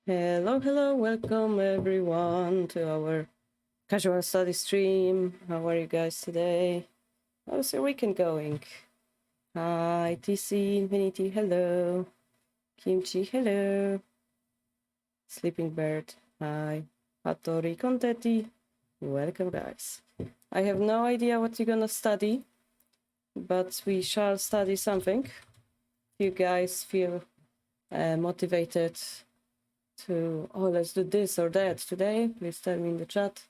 Hello, hello, welcome everyone to our casual study stream. How are you guys today? How's your weekend going? Hi, TC Infinity, hello. Kimchi, hello. Sleeping Bird, hi. Hattori Contenti, welcome guys. I have no idea what you're gonna study, but we shall study something. If you guys feel motivated to, oh, let's do this or that today, please tell me in the chat.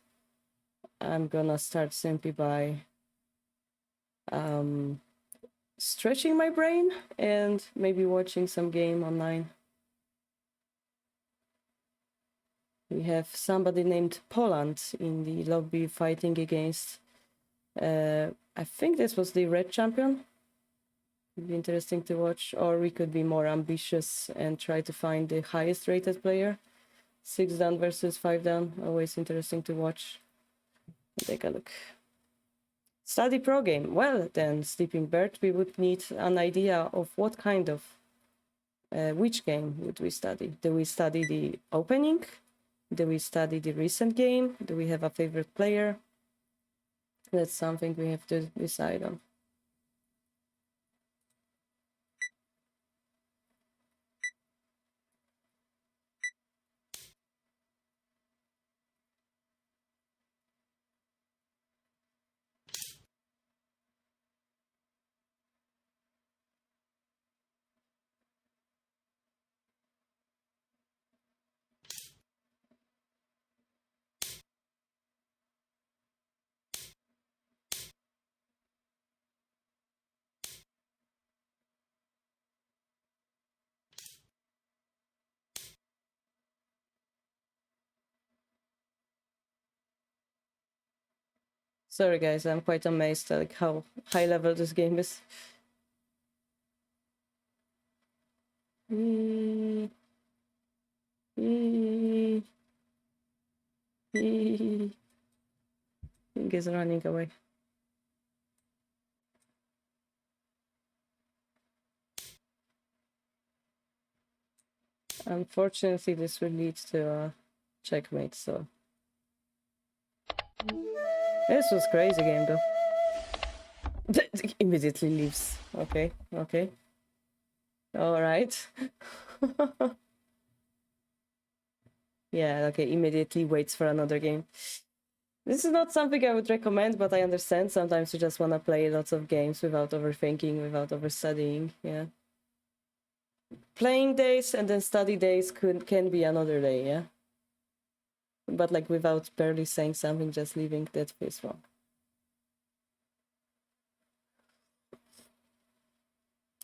I'm gonna start simply by stretching my brain and maybe watching some game online. We have somebody named Poland in the lobby fighting against, I think this was the red champion. It'd be interesting to watch, or we could be more ambitious and try to find the highest rated player. 6 down versus 5 down, always interesting to watch. Take a look. Study pro game. Well, then, Sleeping Bird, we would need an idea of what kind of, which game would we study? Do we study the opening? Do we study the recent game? Do we have a favorite player? That's something we have to decide on. Sorry guys, I'm quite amazed at like how high level this game is. Thing is running away. Unfortunately, this will lead to a checkmate, so. This was crazy game though. Immediately leaves. Okay, okay. Alright. Yeah, okay, immediately waits for another game. This is not something I would recommend, but I understand. Sometimes you just want to play lots of games without overthinking, without overstudying, yeah. Playing days and then study days can be another day, yeah? But like without barely saying something, just leaving, that feels wrong.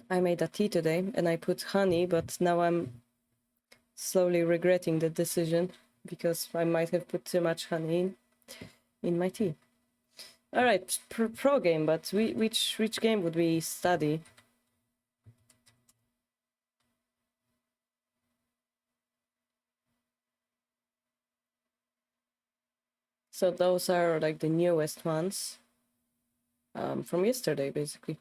I made a tea today and I put honey, but now I'm slowly regretting the decision because I might have put too much honey in my tea. All right, pro game, but which game would we study? So those are like the newest ones from yesterday, basically.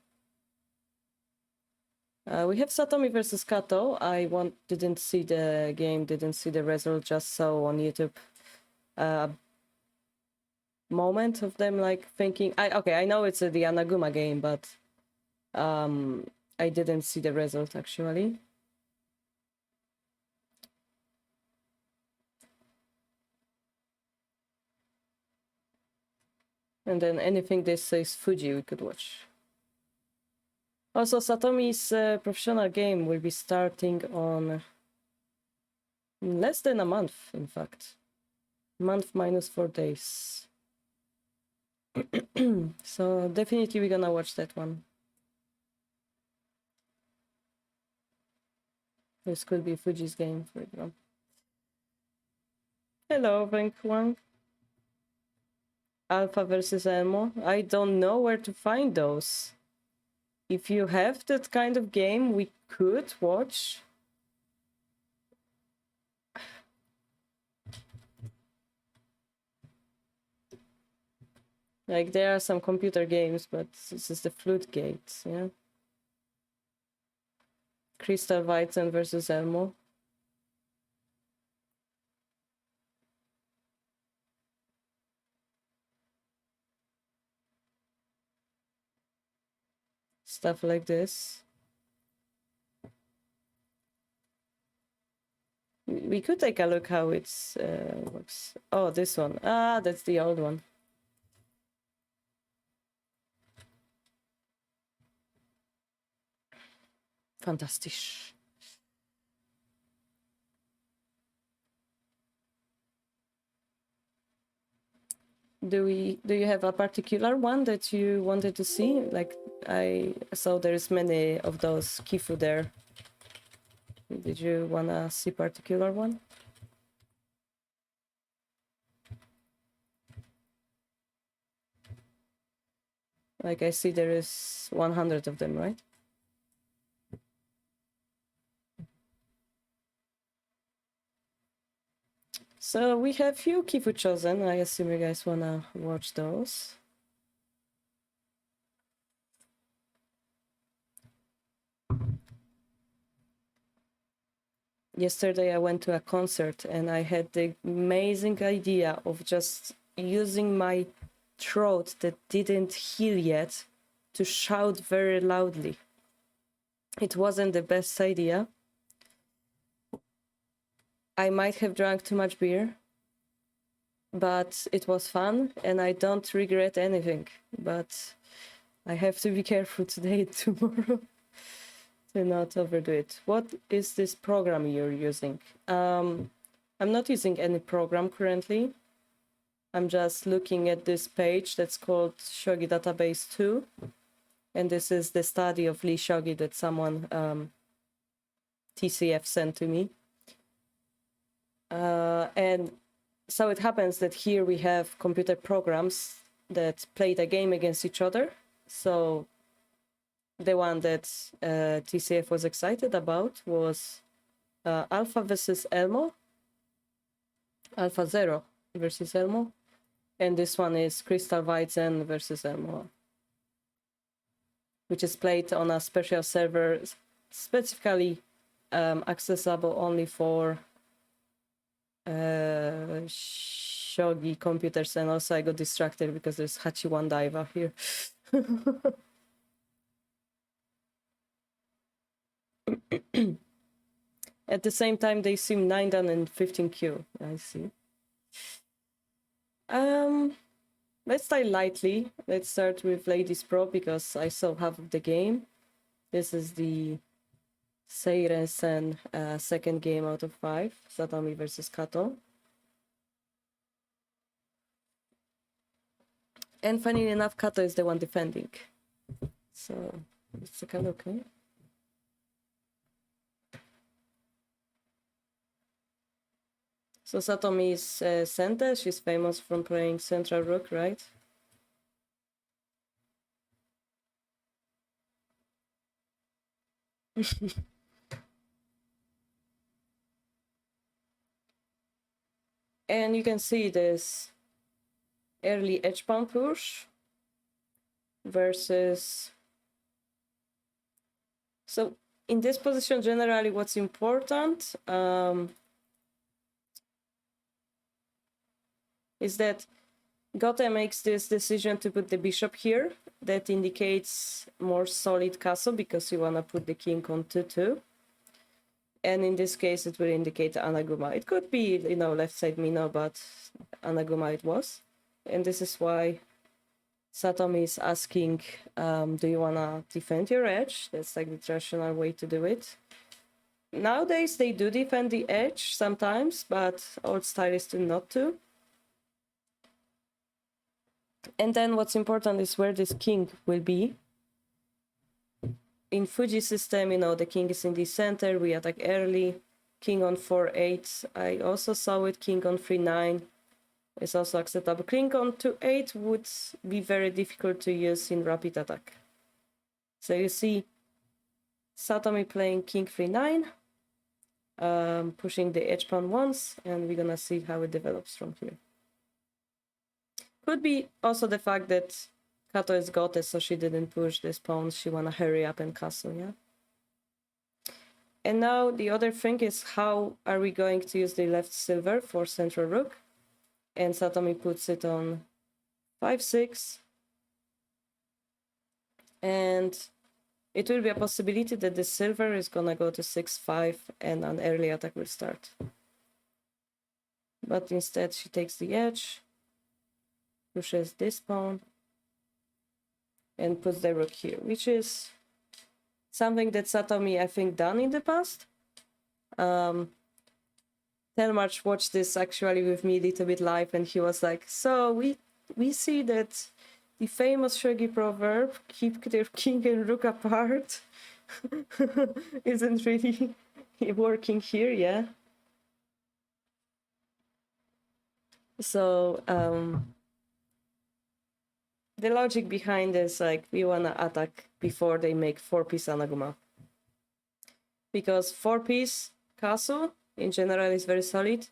We have Satomi versus Kato. I didn't see the game, didn't see the result, just saw on YouTube moment of them like thinking. I know it's the Anaguma game, but I didn't see the result actually. And then anything this says Fuji we could watch. Also, Satomi's professional game will be starting on less than a month, in fact. Month minus 4 days. So definitely we're gonna watch that one. This could be Fuji's game, for example. Hello, Frank Wang. Alpha versus Elmo. I don't know where to find those. If you have that kind of game, we could watch. Like, there are some computer games, but this is the Flute Gate, yeah? Crystal Weizen versus Elmo. stuff like this. We could take a look how it's works. Oh, this one. Ah, that's the old one. Fantastisch. Do you have a particular one that you wanted to see? Like I saw there's many of those Kifu there. Did you wanna see particular one? Like I see there is 100 of them, right? So we have few Kifu chosen. I assume you guys wanna watch those. Yesterday I went to a concert and I had the amazing idea of just using my throat that didn't heal yet to shout very loudly. It wasn't the best idea. I might have drank too much beer, but it was fun and I don't regret anything. But I have to be careful today and tomorrow to not overdo it. What is this program you're using? I'm not using any program currently. I'm just looking at this page that's called Shogi Database 2. And this is the study of Lee Shogi that someone TCF sent to me. And so it happens that here we have computer programs that play the game against each other. So the one that TCF was excited about was Alpha versus Elmo, Alpha Zero versus Elmo, and this one is Crystal Weizen versus Elmo, which is played on a special server, specifically accessible only for Shogi computers. And also I got distracted because there's Hachiwan Daiva here. At the same time, they seem 9 dan and 15Q. I see. Let's start lightly. Let's start with Ladies Pro because I saw half of the game. This is the Seiren-sen second game out of 5, Satomi versus Kato. And funny enough, Kato is the one defending. So let's take a look, eh? So Satomi is center. She's famous from playing Central Rook, right? And you can see this early edge pawn push versus... So in this position, generally what's important is that Gote makes this decision to put the bishop here. That indicates more solid castle because you want to put the king on 2-2. And in this case, it will indicate Anaguma. It could be, you know, left side Mino, but Anaguma it was. And this is why Satomi is asking, do you want to defend your edge? That's like the traditional way to do it. Nowadays, they do defend the edge sometimes, but old style is to not to. And then what's important is where this king will be. In Fuji system, you know, the king is in the center, we attack early, king on 4-8. I also saw it, king on 3-9 is also acceptable. King on 2-8 would be very difficult to use in rapid attack. So you see Satomi playing king 3-9, pushing the edge pawn once, and we're gonna see how it develops from here. Could be also the fact that Kato is Gote, so she didn't push this pawn. She wanna hurry up and castle, yeah? And now the other thing is how are we going to use the left silver for central rook? And Satomi puts it on 5-6. And it will be a possibility that the silver is gonna go to 6-5 and an early attack will start. But instead she takes the edge, pushes this pawn, and puts the rook here, which is something that Satomi, I think, done in the past. Telmarch watched this actually with me a little bit live, and he was like, so we see that the famous Shogi proverb, keep their king and rook apart, isn't really working here, yeah? So, the logic behind this, like, we wanna attack before they make 4-piece Anaguma. Because 4-piece castle, in general, is very solid.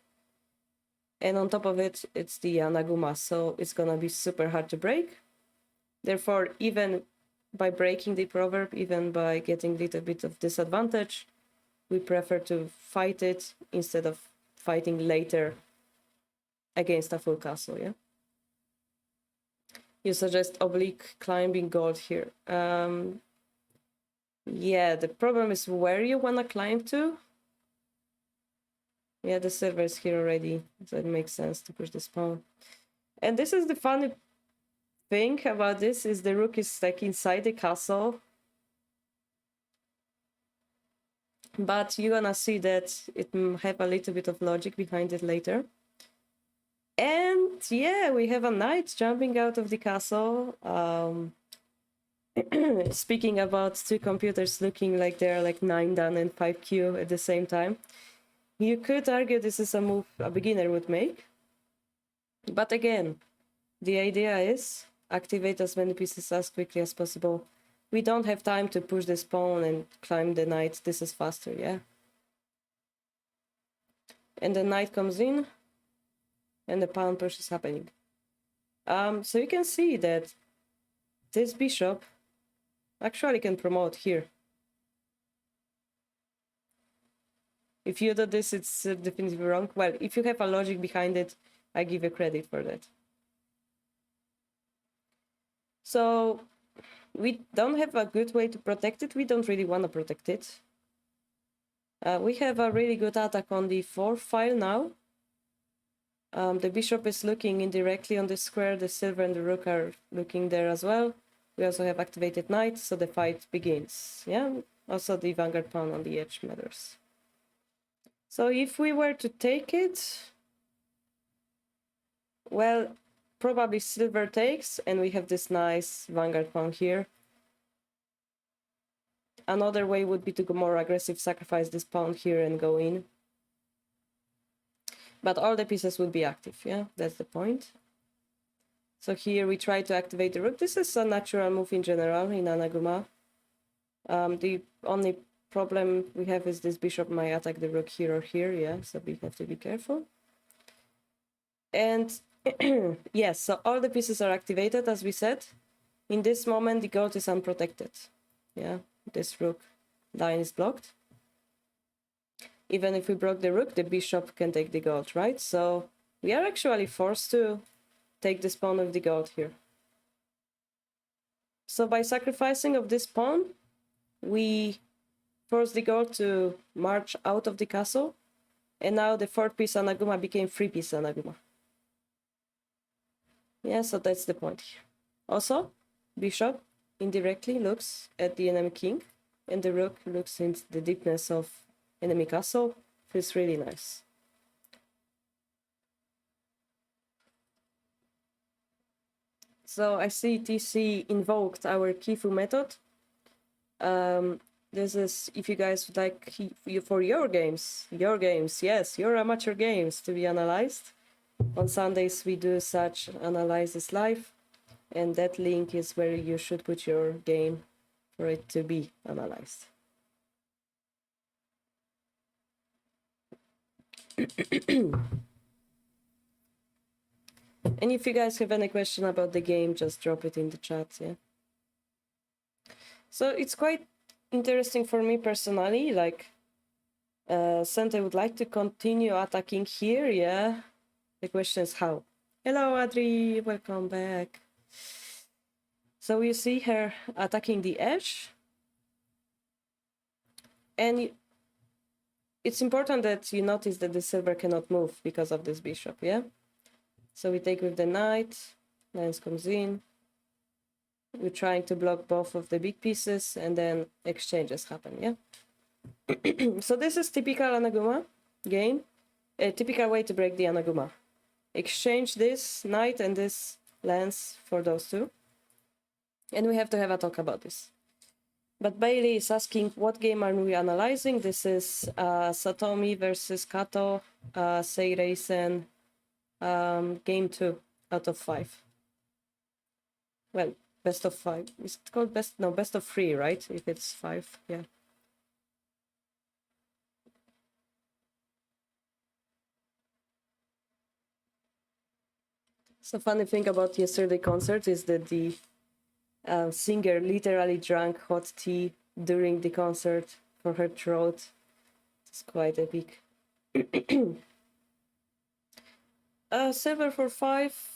And on top of it, it's the Anaguma, so it's gonna be super hard to break. Therefore, even by breaking the proverb, even by getting a little bit of disadvantage, we prefer to fight it instead of fighting later against a full castle, yeah? You suggest oblique climbing gold here. Yeah, the problem is where you wanna climb to. Yeah, the silver is here already, so it makes sense to push this pawn. And this is the funny thing about this, is the rook is like inside the castle. But you're gonna see that it have a little bit of logic behind it later. And yeah, we have a knight jumping out of the castle. Speaking about two computers looking like they're like 9 dan and 5q at the same time, you could argue this is a move a beginner would make. But again, the idea is activate as many pieces as quickly as possible. We don't have time to push this pawn and climb the knight. This is faster, yeah? And the knight comes in, and the pawn push is happening. So you can see that this bishop actually can promote here. If you do this, it's definitely wrong. Well, if you have a logic behind it, I give you credit for that. So we don't have a good way to protect it. We don't really want to protect it. We have a really good attack on the 4th file now. The bishop is looking indirectly on the square. The silver and the rook are looking there as well. We also have activated knight, so the fight begins. Yeah, also the vanguard pawn on the edge matters. So if we were to take it, well, probably silver takes, and we have this nice vanguard pawn here. Another way would be to go more aggressive, sacrifice this pawn here and go in. But all the pieces would be active, yeah? That's the point. So here we try to activate the rook. This is a natural move in general in Anaguma. The only problem we have is this bishop might attack the rook here or here, yeah? So we have to be careful. And yes, so all the pieces are activated, as we said. In this moment, the gold is unprotected, yeah? This rook line is blocked. Even if we broke the rook, the bishop can take the gold, right? So we are actually forced to take this pawn with the gold here. So by sacrificing of this pawn, we force the gold to march out of the castle, and now the 4th piece Anaguma became 3-piece Anaguma. Yeah, so that's the point here. Also, bishop indirectly looks at the enemy king, and the rook looks into the deepness of enemy castle. Feels really nice. So I see TC invoked our Kifu method. This is, if you guys would like for your games, yes, your amateur games to be analyzed. On Sundays we do such analysis live, and that link is where you should put your game for it to be analyzed. And if you guys have any question about the game, just drop it in the chat, yeah? So it's quite interesting for me personally, like, Sente would like to continue attacking here, yeah? The question is how. Hello, Adri, welcome back. So you see her attacking the edge. And it's important that you notice that the silver cannot move because of this bishop, yeah? So we take with the knight, lance comes in. We're trying to block both of the big pieces, and then exchanges happen, yeah? So this is typical Anaguma game. A typical way to break the Anaguma. Exchange this knight and this lance for those two. And we have to have a talk about this. But Bailey is asking, what game are we analyzing? This is Satomi versus Kato, Seireisen, game 2 out of 5. Well, best of 5. Is it called best? No, best of 3, right? If it's 5, yeah. So funny thing about yesterday concert is that the singer literally drank hot tea during the concert for her throat. It's quite epic. Silver for 5.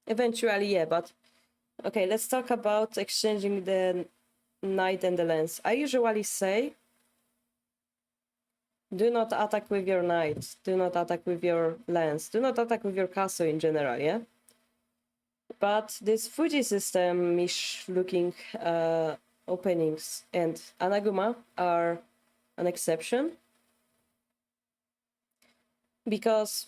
Eventually, yeah, but okay, let's talk about exchanging the knight and the lance. I usually say, do not attack with your knight, do not attack with your lance, do not attack with your castle in general, yeah? But this Fuji system-ish looking openings and Anaguma are an exception. Because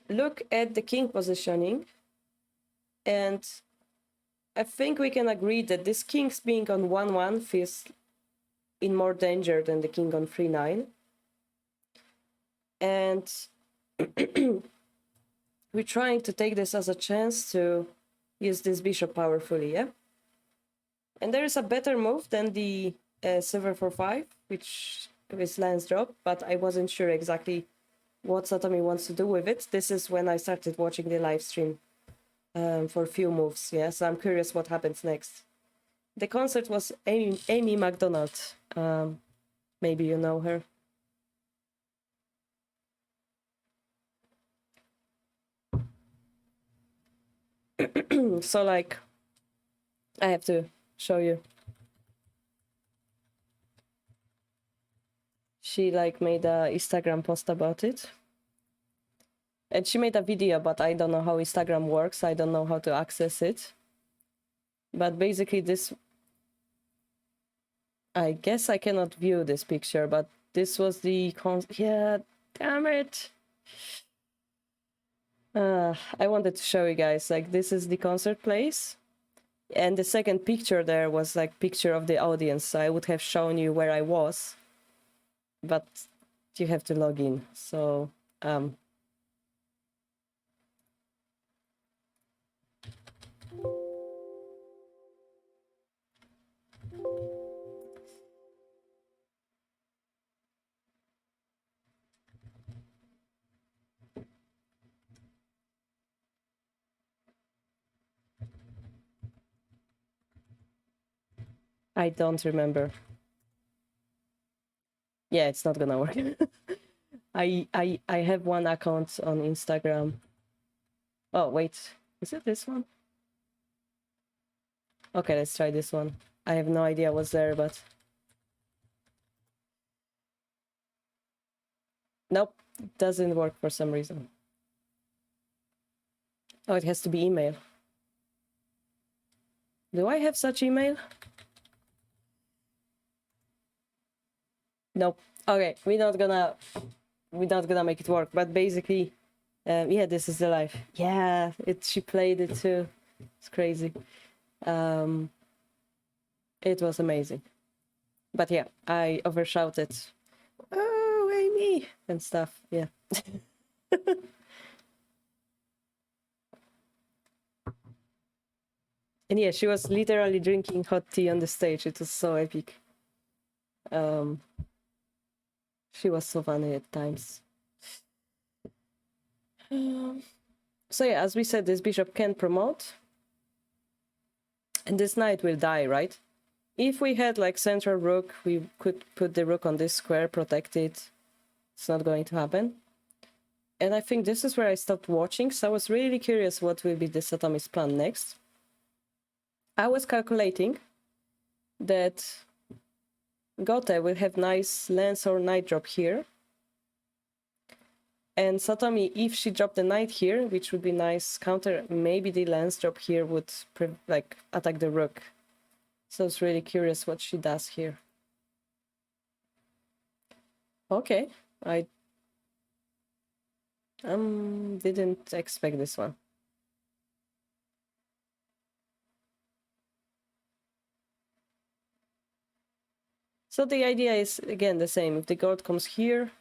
look at the king positioning, and I think we can agree that this king's being on 1-1 feels in more danger than the king on 3-9. And we're trying to take this as a chance to use this bishop powerfully, yeah? And there is a better move than the silver for 5, which is lance drop, but I wasn't sure exactly what Satomi wants to do with it. This is when I started watching the live stream for a few moves, yeah? So I'm curious what happens next. The concert was Amy McDonald. Maybe you know her. So like, I have to show you. She like made a Instagram post about it. And she made a video, but I don't know how Instagram works. I don't know how to access it. But basically this, I guess I cannot view this picture, but this was the yeah, damn it. I wanted to show you guys, like this is the concert place. And the second picture there was like picture of the audience. So I would have shown you where I was, but you have to log in. So, I don't remember. Yeah, it's not gonna work. I have one account on Instagram. Oh, wait. Is it this one? Okay, let's try this one. I have no idea what's there, but... Nope, it doesn't work for some reason. Oh, it has to be email. Do I have such email? Nope. Okay, we're not gonna make it work, but basically, yeah, this is the life. Yeah, she played it too. It's crazy. It was amazing. But yeah, I overshouted. Oh, Amy! And stuff, yeah. And yeah, she was literally drinking hot tea on the stage. It was so epic. She was so funny at times. So yeah, as we said, this bishop can promote. And this knight will die, right? If we had like central rook, we could put the rook on this square, protect it. It's not going to happen. And I think this is where I stopped watching, so I was really curious what will be the Satomi's plan next. I was calculating that Gote will have nice lance or knight drop here. And Satomi, if she dropped the knight here, which would be nice counter, maybe the lance drop here would like attack the rook. So it's really curious what she does here. Okay, I didn't expect this one. So the idea is, again, the same. If the gold comes here,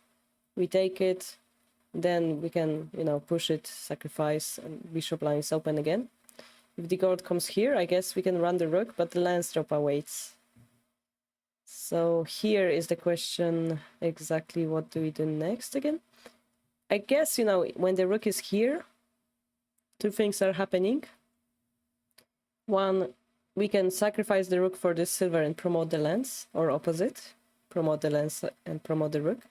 we take it, then we can, you know, push it, sacrifice, and bishop line is open again. If the gold comes here, I guess we can run the rook, but the lance drop awaits. So here is the question, exactly what do we do next again? I guess, you know, when the rook is here, two things are happening. One, we can sacrifice the rook for this silver and promote the lance, or opposite, promote the lance and promote the rook.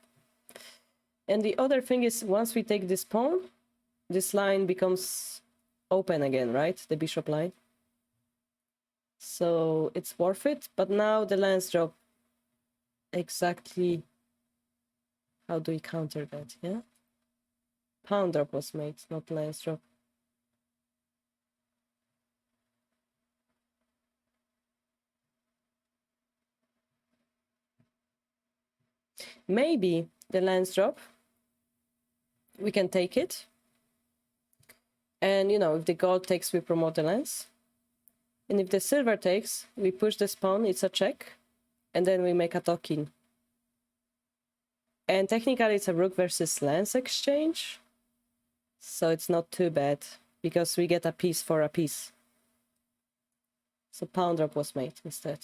And the other thing is, once we take this pawn, this line becomes open again, right? The bishop line. So it's worth it, but now the lance drop, exactly how do we counter that, yeah? Pawn drop was made, not lance drop. Maybe the lance drop, we can take it. And, you know, if the gold takes, we promote the lance. And if the silver takes, we push this pawn, it's a check. And then we make a tokin. And technically it's a rook versus lance exchange. So it's not too bad, because we get a piece for a piece. So pawn drop was made instead.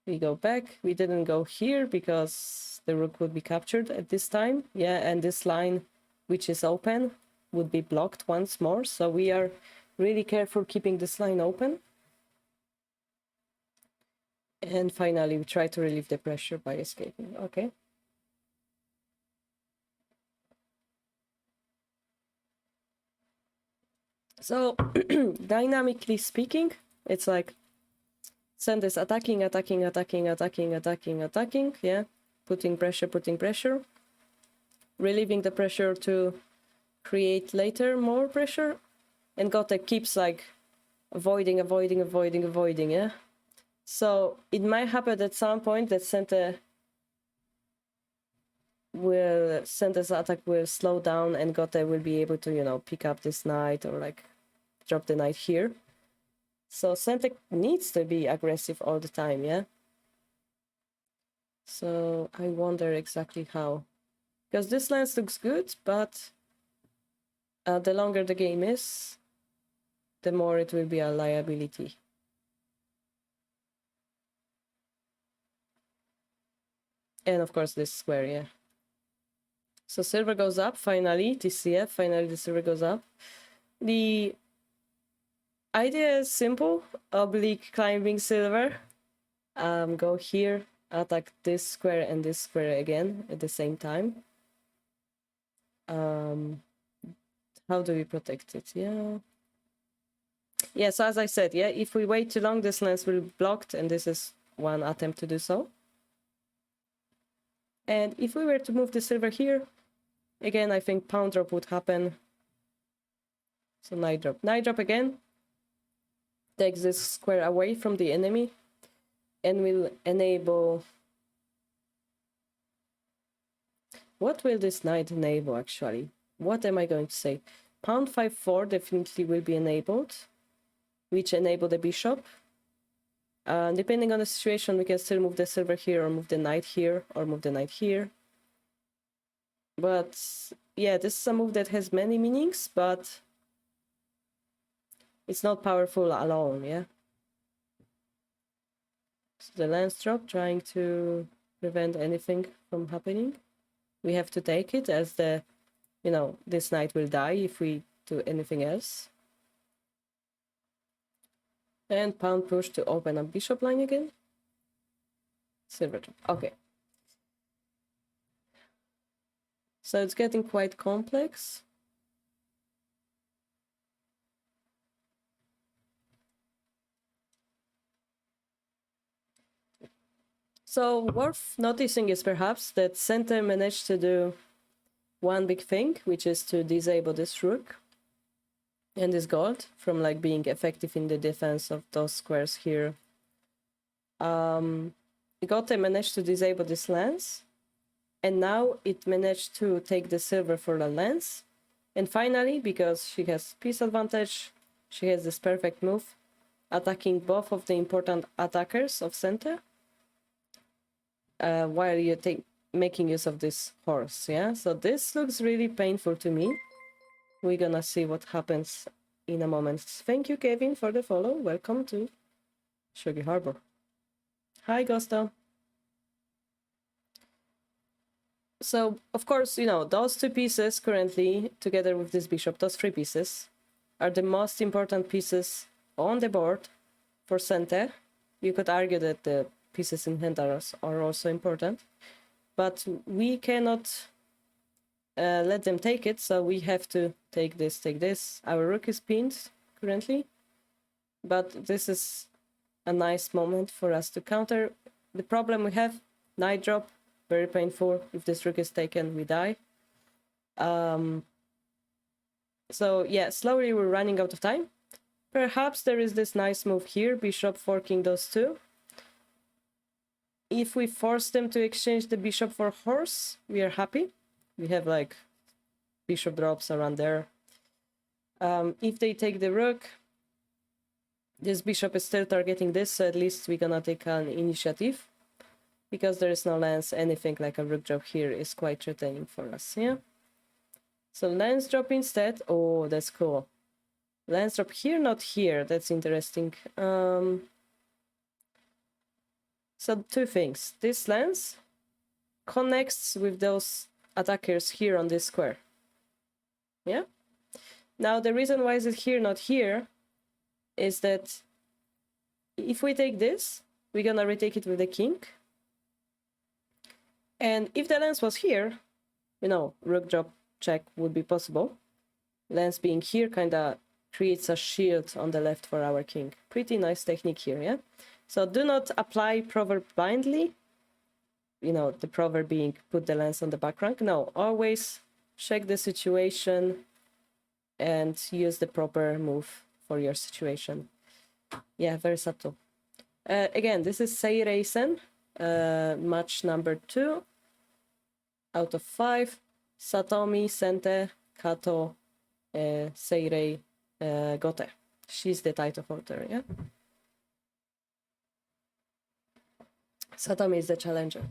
We go back. We didn't go here because the rook would be captured at this time. Yeah, and this line, which is open, would be blocked once more. So we are really careful keeping this line open. And finally, we try to relieve the pressure by escaping. Okay. So, dynamically speaking, it's like Send is attacking, attacking, attacking, attacking, attacking, attacking, yeah. Putting pressure. Relieving the pressure to create later more pressure. And Gotek keeps like avoiding, yeah. So it might happen at some point that Sente's attack will slow down and Gotek will be able to, you know, pick up this knight or like drop the knight here. So Sente needs to be aggressive all the time, yeah? So I wonder exactly how. Because this lance looks good, but the longer the game is, the more it will be a liability. And of course this square, yeah. So silver goes up, finally, TCF, finally the silver goes up. The idea is simple, oblique climbing silver. Go here, attack this square and this square again at the same time. How do we protect it? Yeah. Yeah, so as I said, yeah, if we wait too long, this lance will be blocked, and this is one attempt to do so. And if we were to move the silver here, again, I think pawn drop would happen. So knight drop. Knight drop again. Takes this square away from the enemy and will enable... What will this knight enable, actually? What am I going to say? Pawn 5-4 definitely will be enabled, which enable the bishop. Depending on the situation, we can still move the silver here or move the knight here or move the knight here. But yeah, this is a move that has many meanings, but it's not powerful alone, yeah? So the lance drop, trying to prevent anything from happening. We have to take it as the, you know, this knight will die if we do anything else. And pawn push to open up bishop line again. Silver drop, okay. So it's getting quite complex. So worth noticing is perhaps that center managed to do one big thing, which is to disable this rook and this gold from like being effective in the defense of those squares here. Gote managed to disable this lance, and now it managed to take the silver for the lance. And finally, because she has piece advantage, she has this perfect move, attacking both of the important attackers of center, while you making use of this horse. Yeah, so this looks really painful to me. We're gonna see what happens in a moment. Thank you, Kevin, for the follow. Welcome to Shogi Harbour. Hi, Gusto. So, of course, you know, those two pieces currently, together with this bishop, those three pieces, are the most important pieces on the board for center. You could argue that the pieces in hand are also important, but we cannot let them take it, so we have to take this. Our rook is pinned currently, but this is a nice moment for us to counter. The problem we have, knight drop, very painful. If this rook is taken, we die. So yeah, slowly we're running out of time. Perhaps there is this nice move here, bishop forking those two. If we force them to exchange the bishop for horse, we are happy. We have like bishop drops around there. If they take the rook, this bishop is still targeting this, so at least we're gonna take an initiative. Because there is no lance, anything like a rook drop here is quite threatening for us, yeah? So lance drop instead. Oh, that's cool. Lance drop here, not here. That's interesting. So two things. This lance connects with those attackers here on this square. Yeah? Now, the reason why is it here, not here, is that if we take this, we're gonna retake it with the king. And if the lance was here, you know, rook drop check would be possible. Lance being here kind of creates a shield on the left for our king. Pretty nice technique here, yeah? So do not apply proverb blindly. You know, the proverb being put the lance on the back rank. No, always check the situation and use the proper move for your situation. Yeah, very subtle. Again, this is Seireisen, match number 2 out of 5. Satomi, Sente, Kato, Seirei, Gote. She's the title holder, yeah? Satomi is the challenger.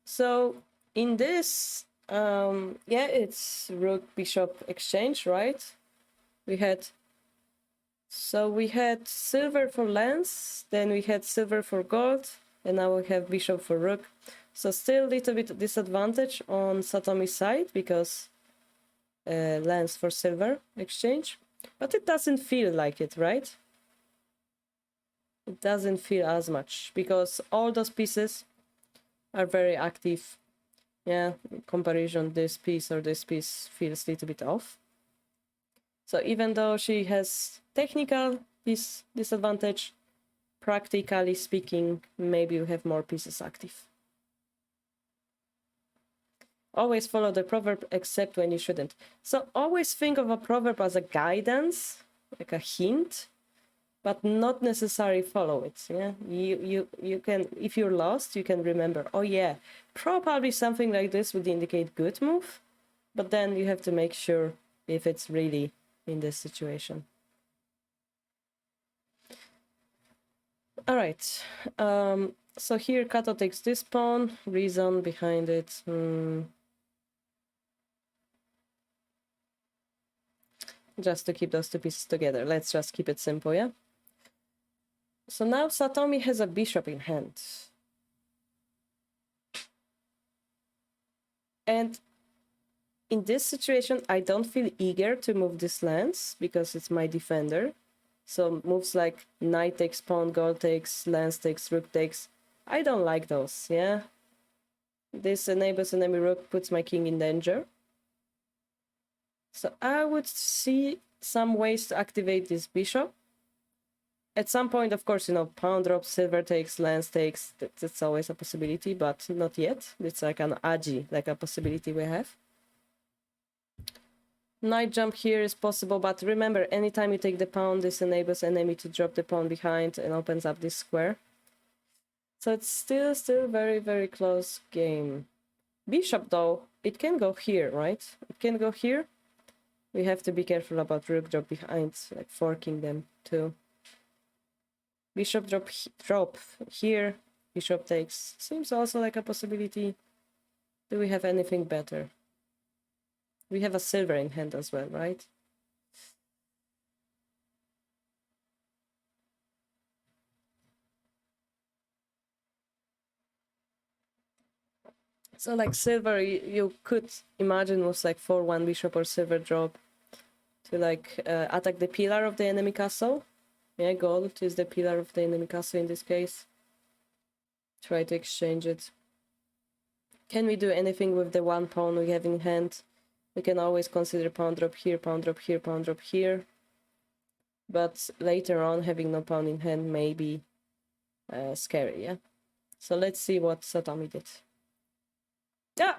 So in this, yeah, it's rook bishop exchange, right? We had silver for lance, then we had silver for gold, and now we have bishop for rook. So still a little bit disadvantage on Satomi's side because lance for silver exchange, but it doesn't feel like it, right? It doesn't feel as much because all those pieces are very active. Yeah, in comparison, this piece or this piece feels a little bit off. So even though she has technical disadvantage, practically speaking, maybe you have more pieces active. Always follow the proverb except when you shouldn't. So always think of a proverb as a guidance, like a hint, but not necessarily follow it. Yeah, you can, if you're lost, you can remember, oh yeah, probably something like this would indicate good move, but then you have to make sure if it's really in this situation. All right. So here Kato takes this pawn. Reason behind it. Just to keep those two pieces together. Let's just keep it simple, yeah? So now Satomi has a bishop in hand. And in this situation, I don't feel eager to move this lance because it's my defender. So moves like knight takes, pawn, gold takes, lance takes, rook takes I don't like those, yeah. This enables enemy rook, puts my king in danger. So I would see some ways to activate this bishop. At some point, of course, you know, pawn drops, silver takes, lance takes, that's always a possibility, but not yet. It's like an agi, like a possibility we have. Knight jump here is possible, but remember, anytime you take the pawn, this enables enemy to drop the pawn behind and opens up this square. So it's still very, very close game. Bishop, though, it can go here, right? It can go here. We have to be careful about rook drop behind, like forking them too. Bishop drop here. Bishop takes. Seems also like a possibility. Do we have anything better? We have a silver in hand as well, right? So like silver, you could imagine was like 4-1 bishop or silver drop to like attack the pillar of the enemy castle. Yeah, gold is the pillar of the enemy castle in this case. Try to exchange it. Can we do anything with the one pawn we have in hand? We can always consider pawn drop here, pawn drop here, pawn drop here. But later on, having no pawn in hand may be scary, yeah? So let's see what Satomi did. Yeah,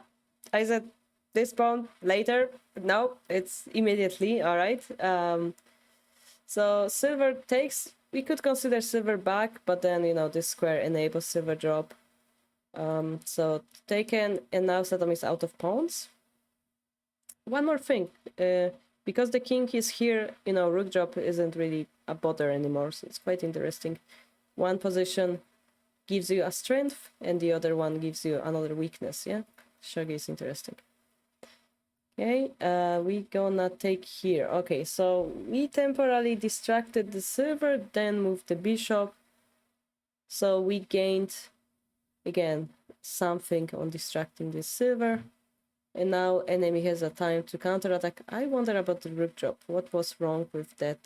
I said this pawn later. No, it's immediately, all right. So silver takes, we could consider silver back, but then, you know, this square enables silver drop. So taken, and now Satomi is out of pawns. One more thing, because the king is here, you know, rook drop isn't really a bother anymore, so it's quite interesting. One position gives you a strength, and the other one gives you another weakness, yeah? Shogi is interesting. Okay, we gonna take here. Okay, so we temporarily distracted the silver, then moved the bishop. So we gained, again, something on distracting the silver. And now enemy has a time to counterattack. I wonder about the rook drop. What was wrong with that?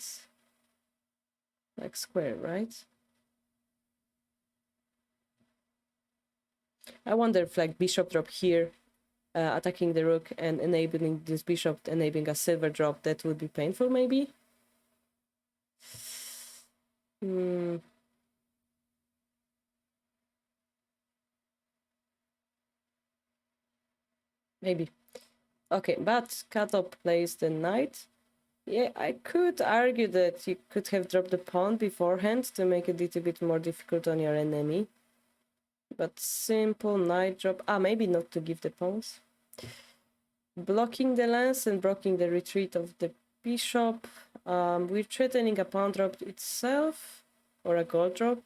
Like square, right? I wonder if like bishop drop here, attacking the rook and enabling this bishop, enabling a silver drop, that would be painful maybe? Maybe. Okay, but Kato plays the knight. Yeah, I could argue that you could have dropped the pawn beforehand to make it a little bit more difficult on your enemy. But simple knight drop. Maybe not to give the pawns. Blocking the lance and blocking the retreat of the bishop. We're threatening a pawn drop itself or a gold drop.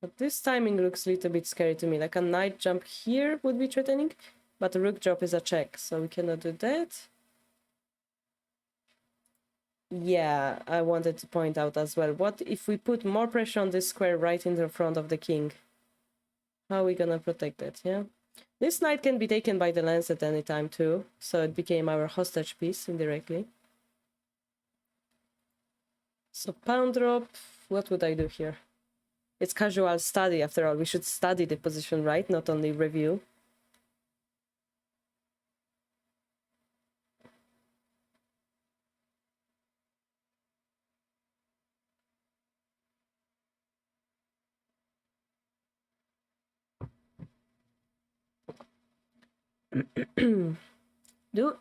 But this timing looks a little bit scary to me. Like a knight jump here would be threatening, but a rook drop is a check, so we cannot do that. Yeah, I wanted to point out as well. What if we put more pressure on this square right in the front of the king? How are we gonna protect that, yeah? This knight can be taken by the lance at any time too, so it became our hostage piece indirectly. So pawn drop, what would I do here? It's casual study after all. We should study the position, right? Not only review.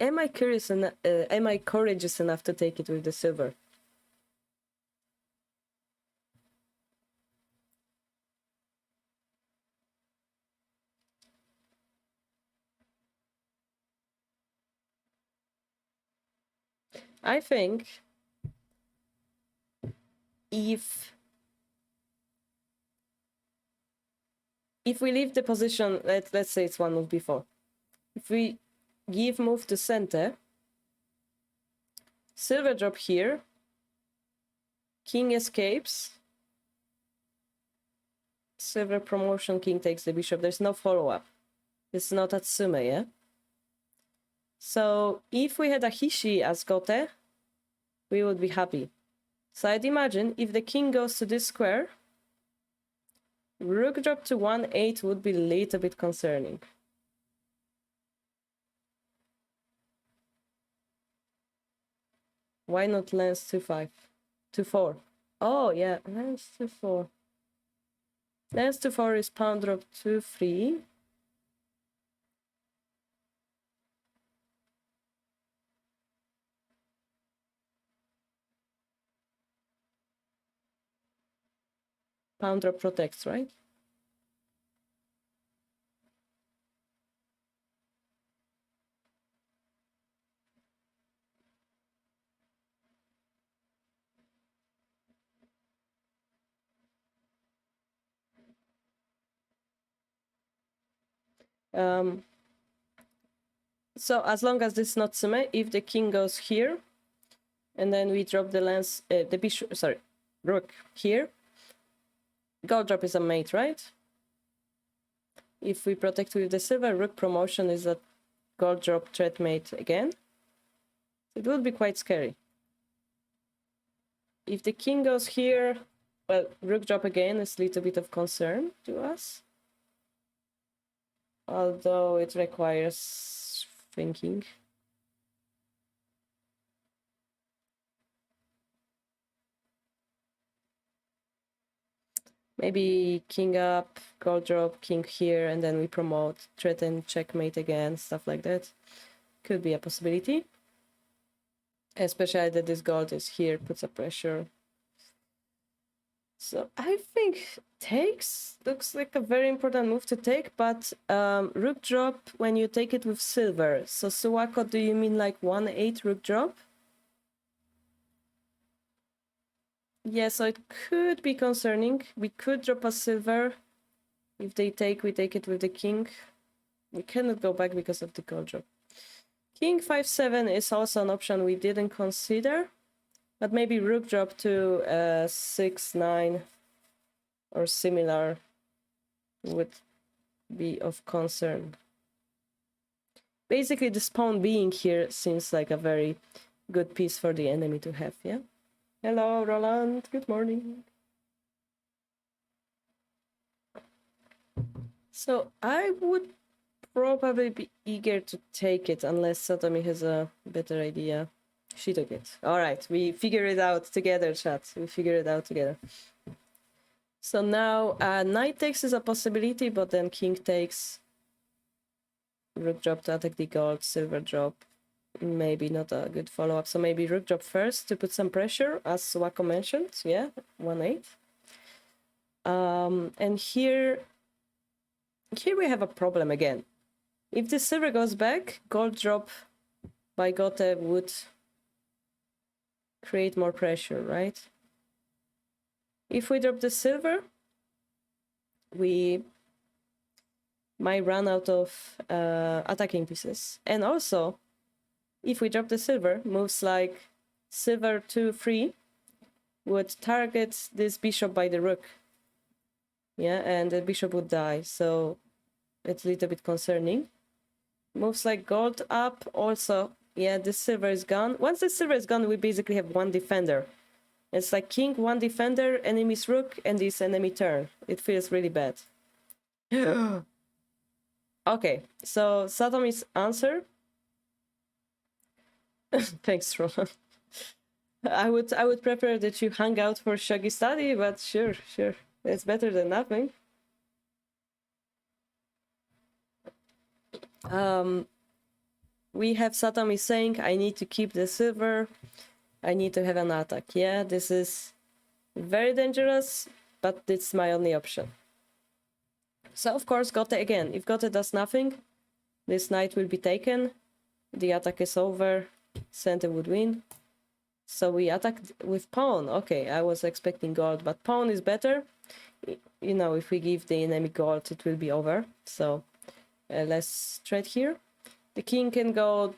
Am I curious enough? Am I courageous enough to take it with the silver? I think if we leave the position, let's say it's one move before. If we give move to center, silver drop here, king escapes, silver promotion, king takes the bishop. There's no follow-up. It's not Atsume, yeah? So if we had a Hishi as Gote, we would be happy. So I'd imagine if the king goes to this square, rook drop to 1-8 would be a little bit concerning. Why not lance 2-5? 2-4. Oh yeah, lance 2-4. Lance 2-4 is pawn drop 2-3. Pawn drop protects, right? So as long as this is not symmetric, if the king goes here, and then we drop the lance, the bishop, sorry, rook here, gold drop is a mate, right? If we protect with the silver, rook promotion is a gold drop threat mate again. It would be quite scary. If the king goes here, well, rook drop again is a little bit of concern to us. Although it requires thinking. Maybe king up, gold drop, king here, and then we promote, threaten, checkmate again, stuff like that. Could be a possibility. Especially that this gold is here, puts a pressure. So I think takes looks like a very important move to take, but rook drop when you take it with silver. So Suwako, do you mean like 1-8 rook drop? Yeah, so it could be concerning. We could drop a silver. If they take, we take it with the king. We cannot go back because of the gold drop. King 5-7 is also an option we didn't consider. But maybe rook drop to 6-9 or similar would be of concern. Basically, this pawn being here seems like a very good piece for the enemy to have, yeah? Hello, Roland. Good morning. So I would probably be eager to take it unless Satomi has a better idea. She took it. All right, we figure it out together, chat. We figure it out together. So now knight takes is a possibility, but then king takes, rook drop to attack the gold, silver drop. Maybe not a good follow-up. So maybe rook drop first to put some pressure, as Wako mentioned. Yeah, 1-8. And here we have a problem again. If the silver goes back, gold drop by Gote would create more pressure, right? If we drop the silver, we might run out of attacking pieces. And also, if we drop the silver, moves like silver 2-3 would target this bishop by the rook. Yeah, and the bishop would die, so it's a little bit concerning. Moves like gold up also, yeah, the silver is gone. Once the silver is gone, we basically have one defender. It's like king, one defender, enemy's rook, and this enemy turn. It feels really bad. Okay, so Satomi's answer. Thanks, Roland. I would prefer that you hang out for Shogi study, but sure. It's better than nothing. We have Satomi saying, I need to keep the silver. I need to have an attack. Yeah, this is very dangerous, but it's my only option. So, of course, Gote again. If Gote does nothing, this knight will be taken. The attack is over. Center would win. So we attacked with pawn. Okay, I was expecting gold, but pawn is better. You know, if we give the enemy gold, it will be over. So let's trade here. The king can go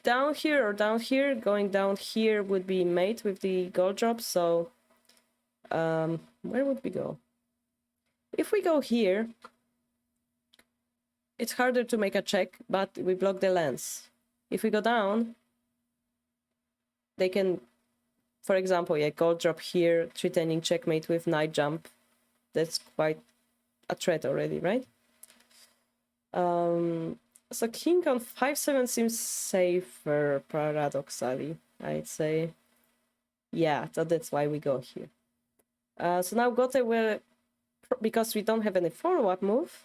down here or down here. Going down here would be mate with the gold drop. So where would we go? If we go here, it's harder to make a check, but we block the lance. If we go down, they can for example, yeah, gold drop here, threatening checkmate with knight jump. That's quite a threat already, right? So king on 5-7 seems safer, paradoxally, I'd say. Yeah, so that's why we go here. So now Gote will, because we don't have any follow-up move,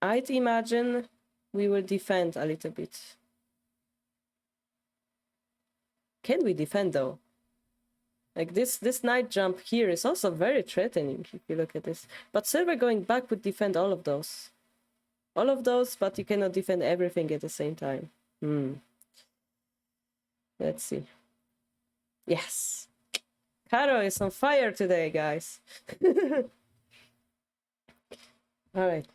I'd imagine we will defend a little bit. Can we defend though? Like this knight jump here is also very threatening if you look at this. But silver going back would defend all of those. All of those, but you cannot defend everything at the same time. Let's see. Yes. Karo is on fire today, guys. All right.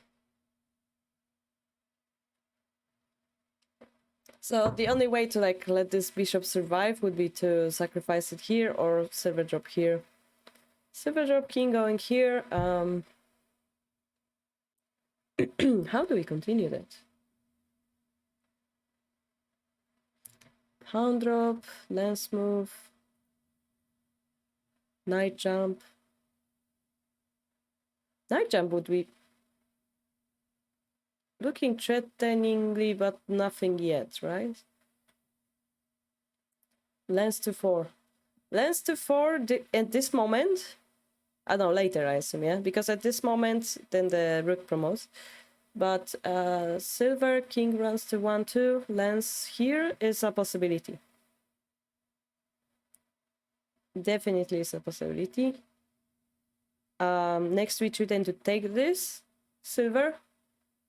So the only way to like let this bishop survive would be to sacrifice it here or silver drop here. Silver drop, king going here. How do we continue that? Pawn drop, lance move, knight jump. Knight jump would be looking threateningly, but nothing yet, right? Lance to 4. Lance to 4 at this moment. I don't know, later I assume, yeah? Because at this moment, then the rook promotes. But silver, king runs to 1-2. Lance here is a possibility. Definitely is a possibility. Next we should then to take this. Silver.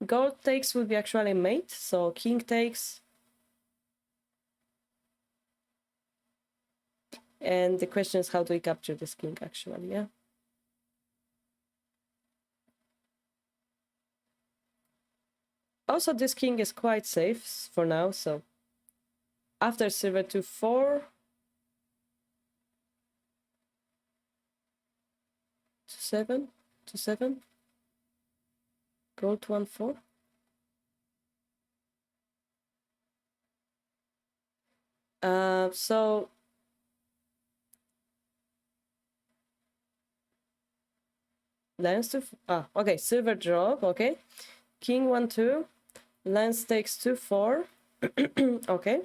Gold takes would be actually mate, so king takes. And the question is how do we capture this king actually, yeah? Also, this king is quite safe for now, so after silver to 4, to 7, gold 1-4. So lance to okay, silver drop, okay, king 1-2, lance takes 2-4. Okay.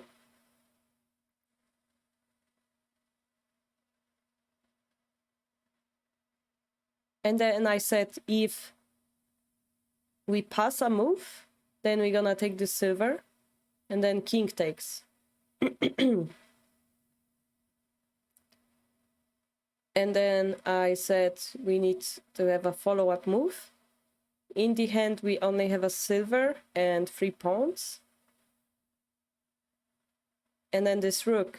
And then I said if we pass a move, then we're gonna take the silver, and then king takes. And then I said we need to have a follow-up move. In the hand, we only have a silver and 3 pawns. And then this rook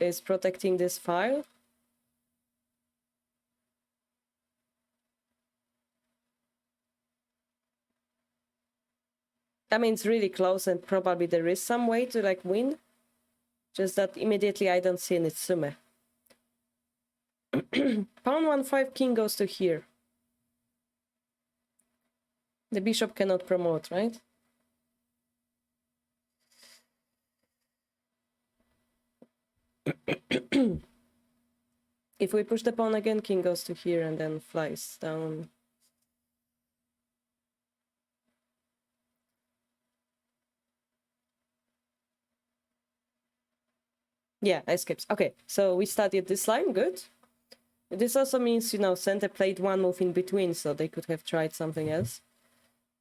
is protecting this file. I mean, it's really close and probably there is some way to like win. Just that immediately I don't see an Itsume. Pawn 1-5, king goes to here. The bishop cannot promote, right? If we push the pawn again, king goes to here and then flies down. Yeah, escapes. Okay, so we studied this line, good. This also means, you know, center played one move in between, so they could have tried something else.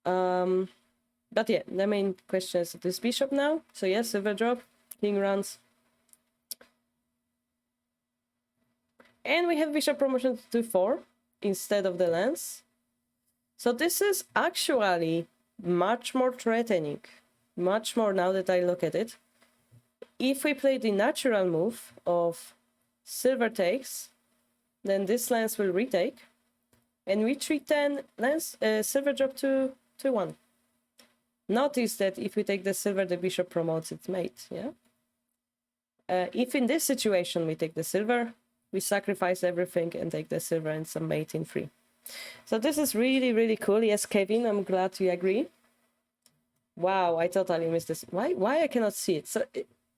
But yeah, the main question is this bishop now. So yes, silver drop, king runs. And we have bishop promotion to 4 instead of the lance. So this is actually much more threatening. Much more now that I look at it. If we play the natural move of silver takes, then this lance will retake. And we treat then lance, silver drop to 1. Notice that if we take the silver, the bishop promotes its mate, yeah? If in this situation we take the silver, we sacrifice everything and take the silver and some mate in 3. So this is really, really cool. Yes, Kevin, I'm glad you agree. Wow, I totally missed this. Why I cannot see it? So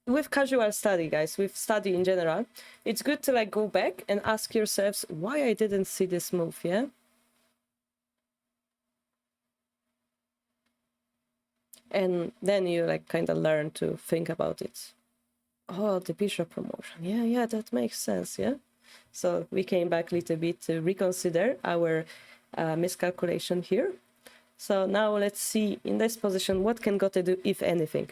with casual study, guys, with study in general, it's good to like go back and ask yourselves why I didn't see this move, yeah? And then you like kind of learn to think about it. Oh, the bishop promotion. Yeah, that makes sense, yeah? So we came back a little bit to reconsider our miscalculation here. So now let's see in this position what can Gote do, if anything.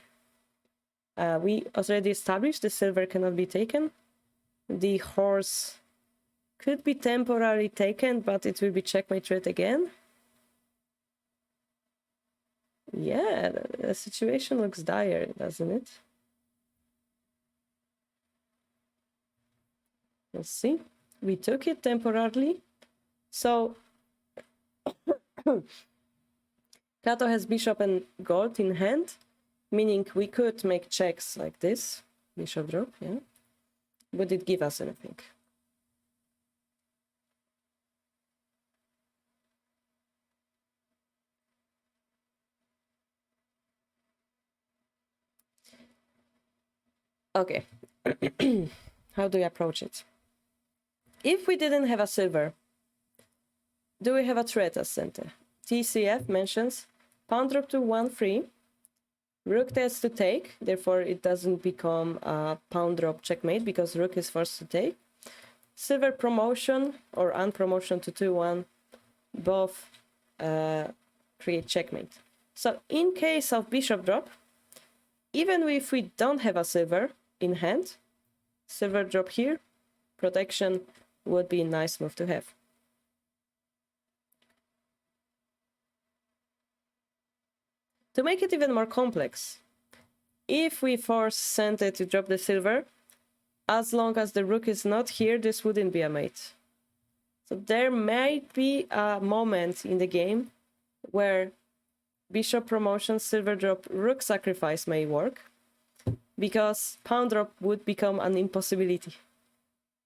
We already established the silver cannot be taken. The horse could be temporarily taken, but it will be checkmate red again. Yeah, the situation looks dire, doesn't it? Let's see. We took it temporarily. So Kato has bishop and gold in hand, meaning we could make checks like this. Bishop drop, yeah. Would it give us anything? Okay. How do we approach it? If we didn't have a silver, do we have a threat as center? TCF mentions pawn drop to 1-3. Rook tries to take, therefore it doesn't become a pawn drop checkmate because rook is forced to take. Silver promotion or unpromotion to 2-1, both create checkmate. So in case of bishop drop, even if we don't have a silver in hand, silver drop here, protection would be a nice move to have. To make it even more complex, if we force center to drop the silver, as long as the rook is not here, this wouldn't be a mate. So there might be a moment in the game where bishop promotion, silver drop, rook sacrifice may work, because pawn drop would become an impossibility.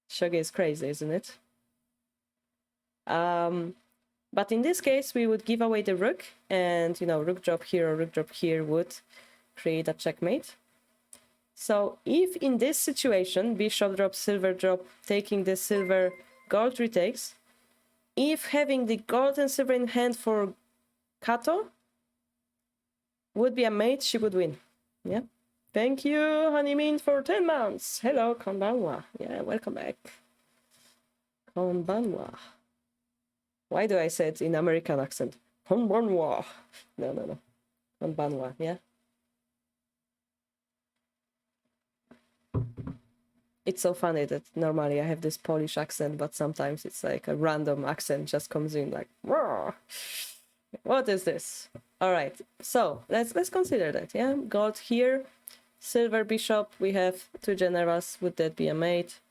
Shogi is crazy, isn't it? But in this case, we would give away the rook, and, you know, rook drop here or rook drop here would create a checkmate. So if in this situation, bishop drop, silver drop, taking the silver, gold retakes, if having the gold and silver in hand for Kato would be a mate, she would win. Yeah. Thank you, Honeymin, for 10 months. Hello, konbanwa. Yeah, welcome back. Konbanwa. Why do I say it in American accent? Konbanwa. No. Konbanwa, yeah. It's so funny that normally I have this Polish accent, but sometimes it's like a random accent just comes in like, Whoa. What is this? All right, so let's consider that, yeah? Gold here, silver bishop, we have two generals. Would that be a mate?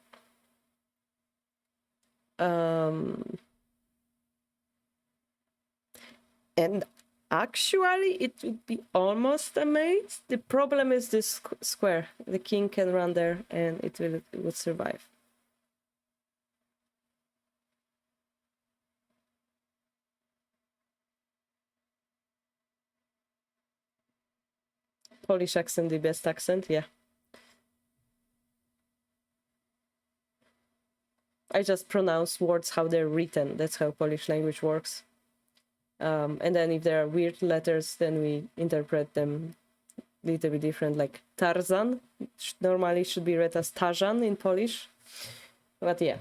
And actually, it would be almost a mate. The problem is this square. The king can run there, and it would survive. Polish accent, the best accent, yeah. I just pronounce words how they're written. That's how Polish language works. And then if there are weird letters, then we interpret them a little bit different, like Tarzan normally should be read as Tarzan in Polish. But yeah.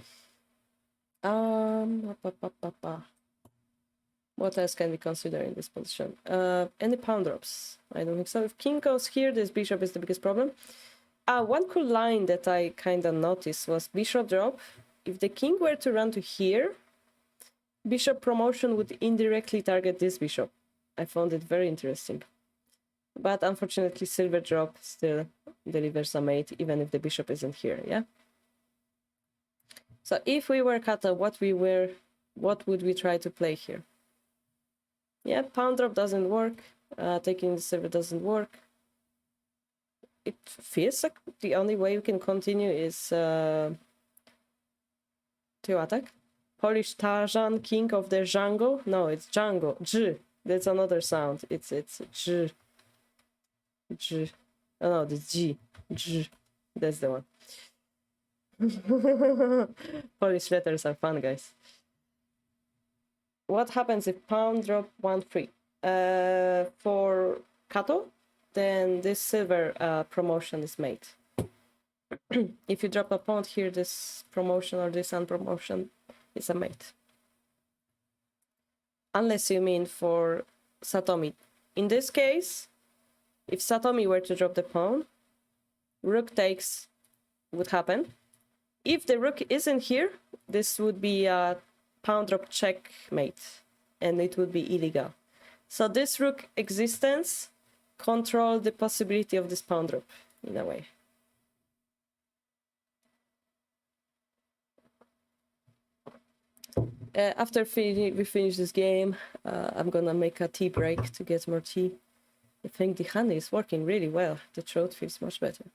What else can we consider in this position? Any pawn drops? I don't think so. If king goes here, this bishop is the biggest problem. One cool line that I kind of noticed was bishop drop. If the king were to run to here, bishop promotion would indirectly target this bishop. I found it very interesting. But unfortunately, silver drop still delivers a mate, even if the bishop isn't here, yeah? So if we were Kata, what would we try to play here? Yeah, pawn drop doesn't work. Taking the silver doesn't work. It feels like the only way we can continue is to attack. Polish Tarzan, king of the Django. No, it's Django. J. That's another sound. It's J. J. Oh no, the G. J. That's the one. Polish letters are fun, guys. What happens if pawn drop 1-3? For Kato, then this silver promotion is made. If you drop a pawn here, this promotion or this unpromotion is a mate. Unless you mean for Satomi. In this case, if Satomi were to drop the pawn, rook takes would happen. If the rook isn't here, this would be a pawn drop checkmate, and it would be illegal. So this rook existence control the possibility of this pawn drop in a way. After we finish this game, I'm gonna make a tea break to get more tea. I think the honey is working really well. The throat feels much better.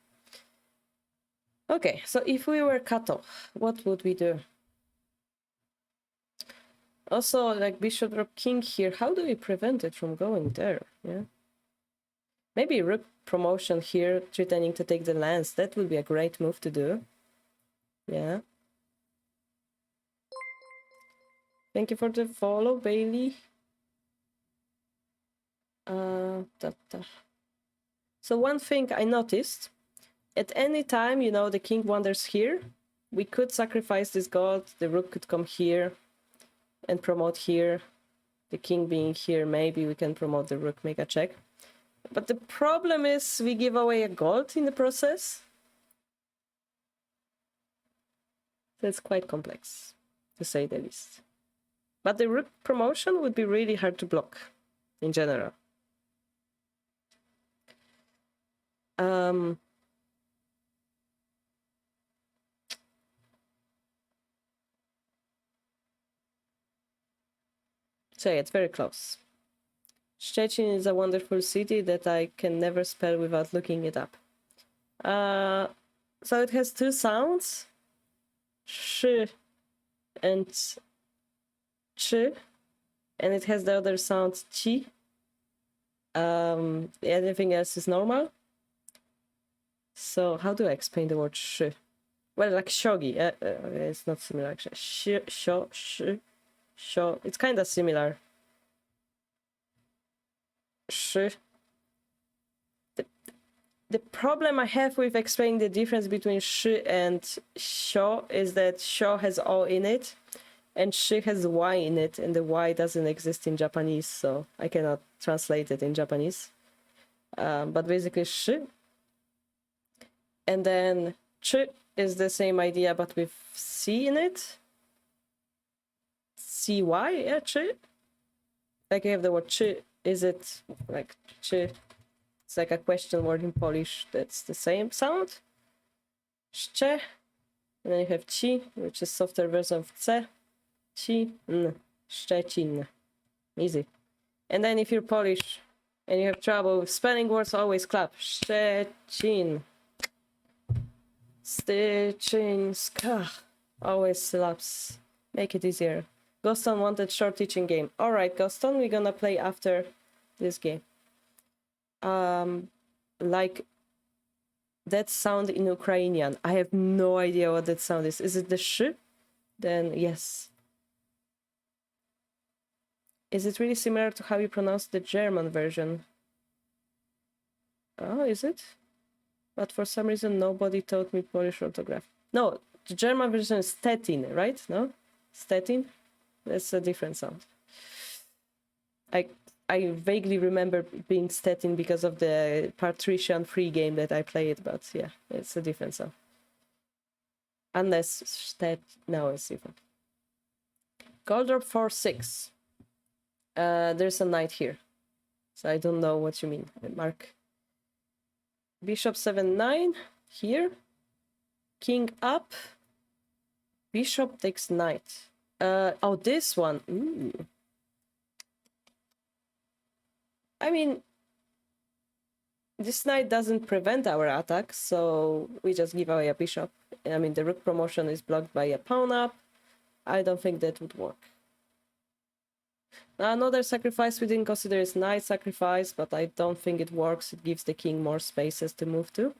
Okay, so if we were Kato, what would we do? Also, like bishop drop king here, how do we prevent it from going there? Yeah, maybe rook promotion here, threatening to take the lance. That would be a great move to do. Yeah. Thank you for the follow, Bailey. So one thing I noticed, at any time, you know, the king wanders here, we could sacrifice this god, the rook could come here and promote here. The king being here, maybe we can promote the rook, make a check. But the problem is we give away a gold in the process. That's quite complex, to say the least. But the rook promotion would be really hard to block, in general. So yeah, it's very close. Szczecin is a wonderful city that I can never spell without looking it up. So it has two sounds, sh and ch, and it has the other sound chi. Everything else is normal. So how do I explain the word sh? Well, like shogi, it's not similar actually. Sho. It's kind of similar. Sh. The problem I have with explaining the difference between sh and sho is that sho has o in it, and sh has y in it, and the y doesn't exist in Japanese, so I cannot translate it in Japanese. But basically sh. And then ch is the same idea, but with c in it. Cy, yeah, ch. Like you have the word ch. Is it like ch? It's like a question word in Polish that's the same sound. Szcze. And then you have ci, which is softer version of c. Ci, n. Szczecin. Easy. And then if you're Polish and you have trouble with spelling words, always clap. Szczecin. Styczynska. Always slaps. Make it easier. Goston wanted short teaching game. Alright, Goston, we're gonna play after this game. Like that sound in Ukrainian. I have no idea what that sound is. Is it the sh? Then yes. Is it really similar to how you pronounce the German version? Oh, is it? But for some reason nobody taught me Polish orthograph. No, the German version is Stettin, right? No? Stettin? That's a different sound. I vaguely remember being Stettin because of the Patrician free game that I played, but yeah, it's a different sound. Unless no, it's different. Gold drop 4-6. There's a knight here, so I don't know what you mean, Mark. Bishop 7-9 here. King up. Bishop takes knight. Oh, this one. Ooh. I mean, this knight doesn't prevent our attack, so we just give away a bishop. I mean, the rook promotion is blocked by a pawn up. I don't think that would work. Now, another sacrifice we didn't consider is knight sacrifice, but I don't think it works. It gives the king more spaces to move to.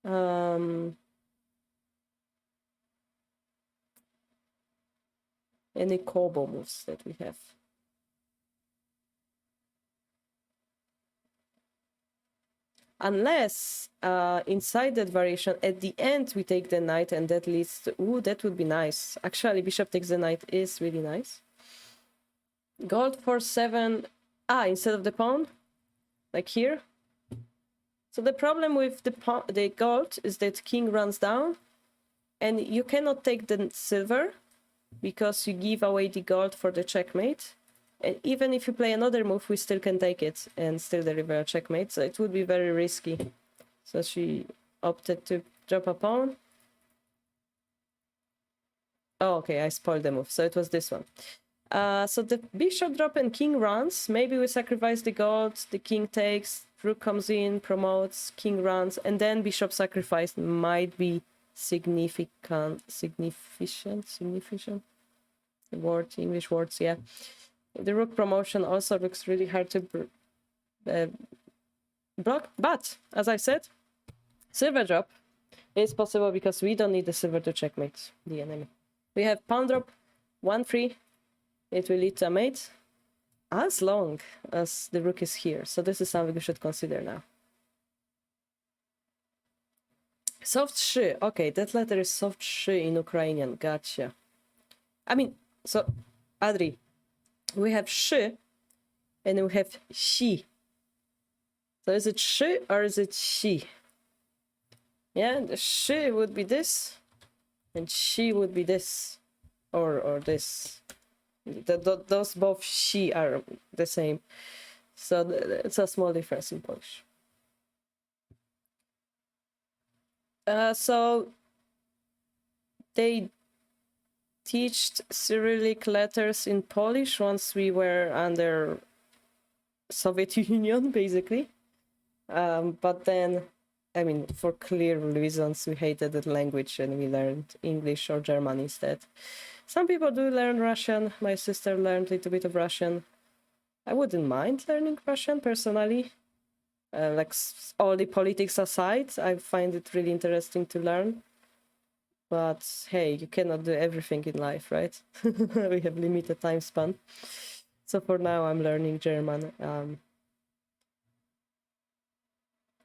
Any combo moves that we have. Unless inside that variation, at the end we take the knight and that leads to... Ooh, that would be nice. Actually, bishop takes the knight is really nice. Gold for 7. Instead of the pawn? Like here? So the problem with the gold is that king runs down and you cannot take the silver because you give away the gold for the checkmate. And even if you play another move, we still can take it and still deliver a checkmate. So it would be very risky. So she opted to drop a pawn. Oh, okay, I spoiled the move. So it was this one. So the bishop drop and king runs. Maybe we sacrifice the gold, the king takes, rook comes in, promotes, king runs, and then bishop sacrifice might be significant. Word, English words, yeah. The rook promotion also looks really hard to block, but as I said, silver drop is possible because we don't need the silver to checkmate the enemy. We have pawn drop, 1-3. It will lead to a mate as long as the rook is here. So this is something we should consider now. Soft sh. Okay, that letter is soft sh in Ukrainian. Gotcha. I mean, so Adri, we have sh and we have shi. So is it sh or is it shi? Yeah, the sh would be this and shi would be this or this. Those both she are the same. So it's a small difference in Polish. So they taught Cyrillic letters in Polish once we were under Soviet Union, basically. But then, I mean, for clear reasons, we hated the language and we learned English or German instead. Some people do learn Russian. My sister learned a little bit of Russian. I wouldn't mind learning Russian personally. Like all the politics aside, I find it really interesting to learn. But hey, you cannot do everything in life, right? We have limited time span. So for now, I'm learning German.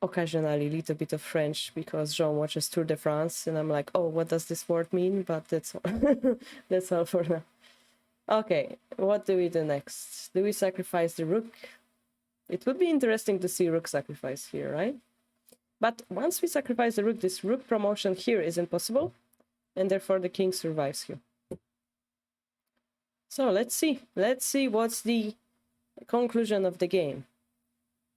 Occasionally a little bit of French because Jean watches Tour de France and I'm like, oh, what does this word mean? But that's all. That's all for now. Okay, what do we do next? Do we sacrifice the rook? It would be interesting to see rook sacrifice here, right? But once we sacrifice the rook, this rook promotion here isn't possible, and therefore the king survives here. So let's see. Let's see what's the conclusion of the game.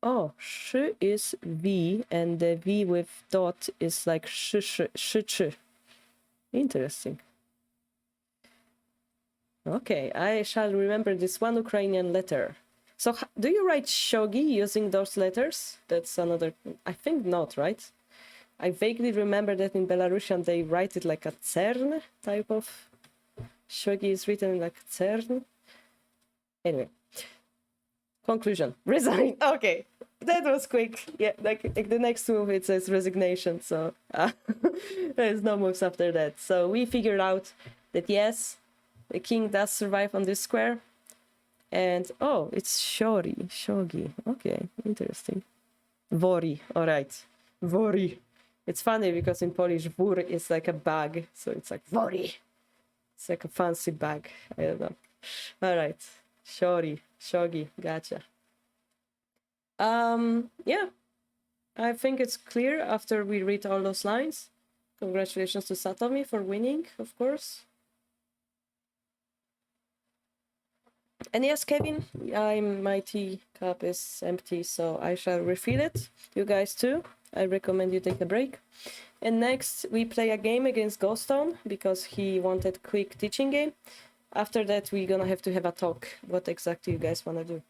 Oh, sh is v, and the v with dot is like sh. Interesting. Okay, I shall remember this one Ukrainian letter. So do you write shogi using those letters? That's another... I think not, right? I vaguely remember that in Belarusian they write it like a cern type of... Shogi is written like cern. Anyway. Conclusion. Resign. Okay. That was quick. Yeah, like the next move it says resignation, so there's no moves after that. So we figured out that yes, the king does survive on this square. And oh, it's shogi. Okay, interesting. Wori, all right. Wori. It's funny because in Polish wór is like a bag, so it's like wori. It's like a fancy bag. I don't know. All right. Shogi, gotcha. Yeah, I think it's clear after we read all those lines. Congratulations to Satomi for winning, of course. And yes, Kevin, my tea cup is empty, so I shall refill it. You guys too. I recommend you take a break. And next, we play a game against Ghost Town because he wanted quick teaching game. After that, we're gonna have to have a talk. What exactly you guys wanna do?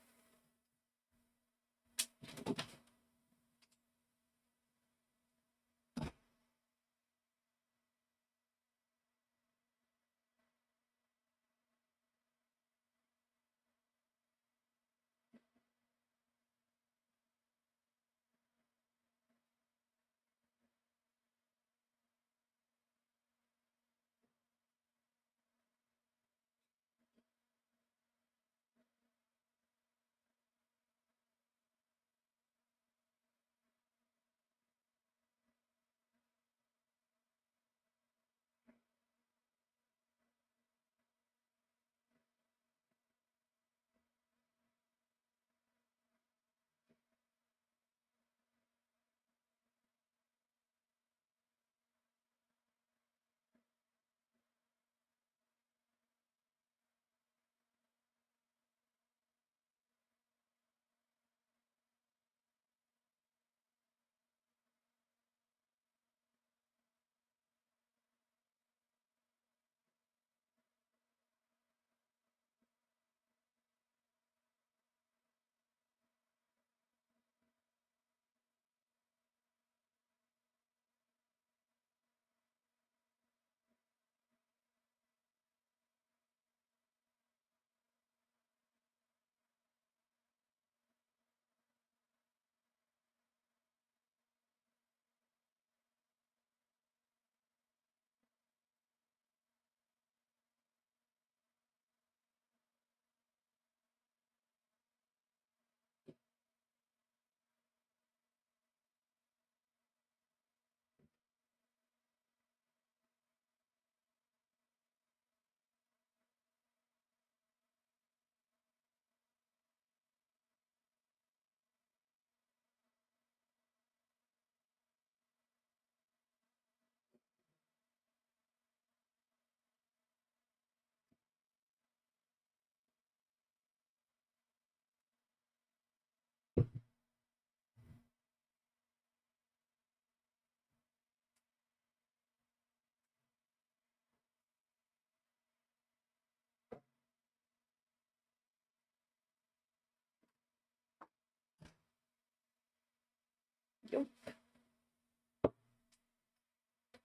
Yup.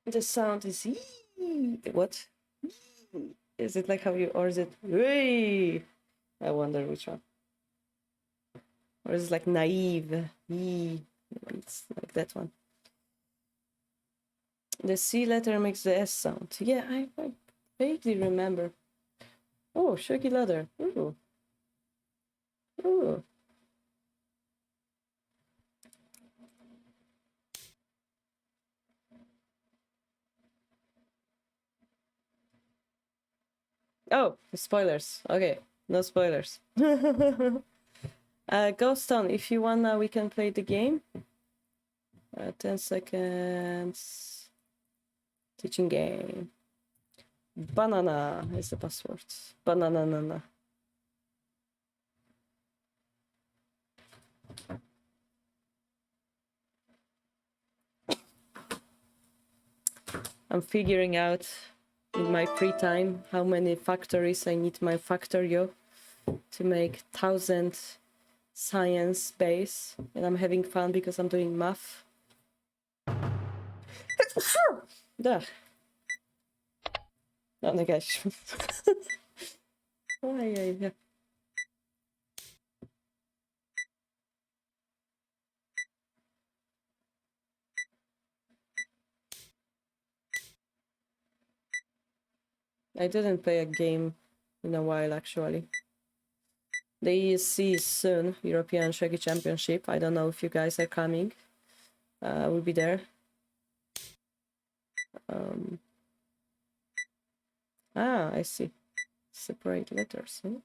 The sound is what? Is it like how you, or is it Wee? I wonder which one. Or is it like naive? It's like that one. The C letter makes the S sound. Yeah, I vaguely remember. Oh, Shogi leather. Ooh. Ooh. Oh, spoilers. Okay, no spoilers. Ghost Town, if you wanna, we can play the game. 10 seconds. Teaching game. Banana is the password. Banana. I'm figuring out in my free time how many factories I need my factorio to make 1,000 science base, and I'm having fun because I'm doing math. Duh. Oh my gosh. Oh, yeah. I didn't play a game in a while, actually. The ESC is soon, European Shogi Championship. I don't know if you guys are coming. I will be there. I see. Separate letters. Huh?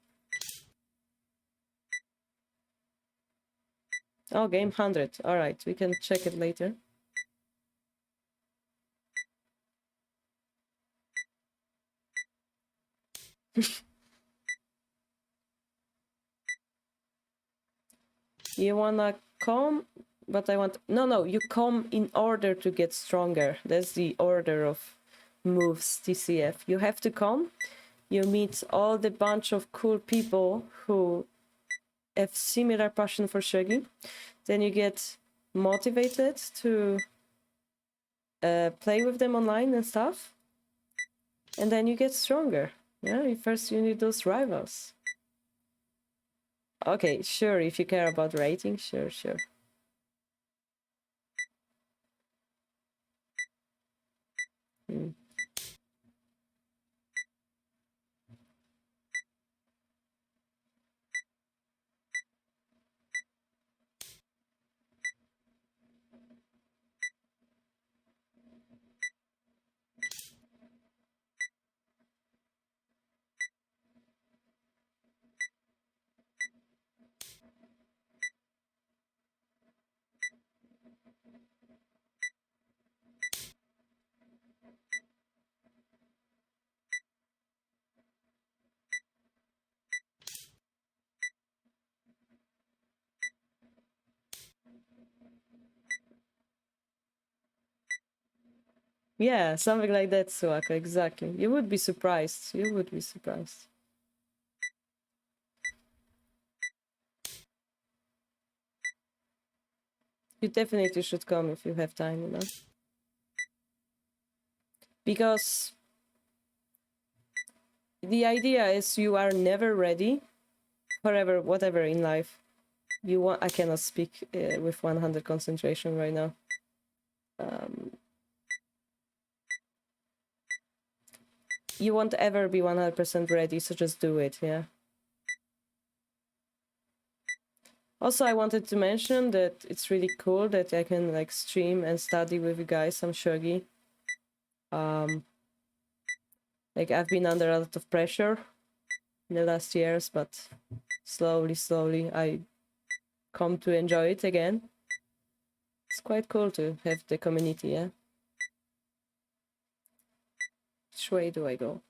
Oh, game 100. All right, we can check it later. You wanna come, but I want... No, you come in order to get stronger. That's the order of moves, TCF. You have to come, you meet all the bunch of cool people who have similar passion for Shogi. Then you get motivated to play with them online and stuff. And then you get stronger. Yeah, first you need those rivals. Okay, sure, if you care about rating, sure. Yeah, something like that, Suaka, exactly. You would be surprised. You definitely should come if you have time, you know? Because the idea is you are never ready, forever, whatever in life. I cannot speak with 100 concentration right now. You won't ever be 100% ready, so just do it, yeah? Also, I wanted to mention that it's really cool that I can like stream and study with you guys some shogi. Like I've been under a lot of pressure in the last years, but slowly I come to enjoy it again. It's quite cool to have the community, yeah? Which way do I go?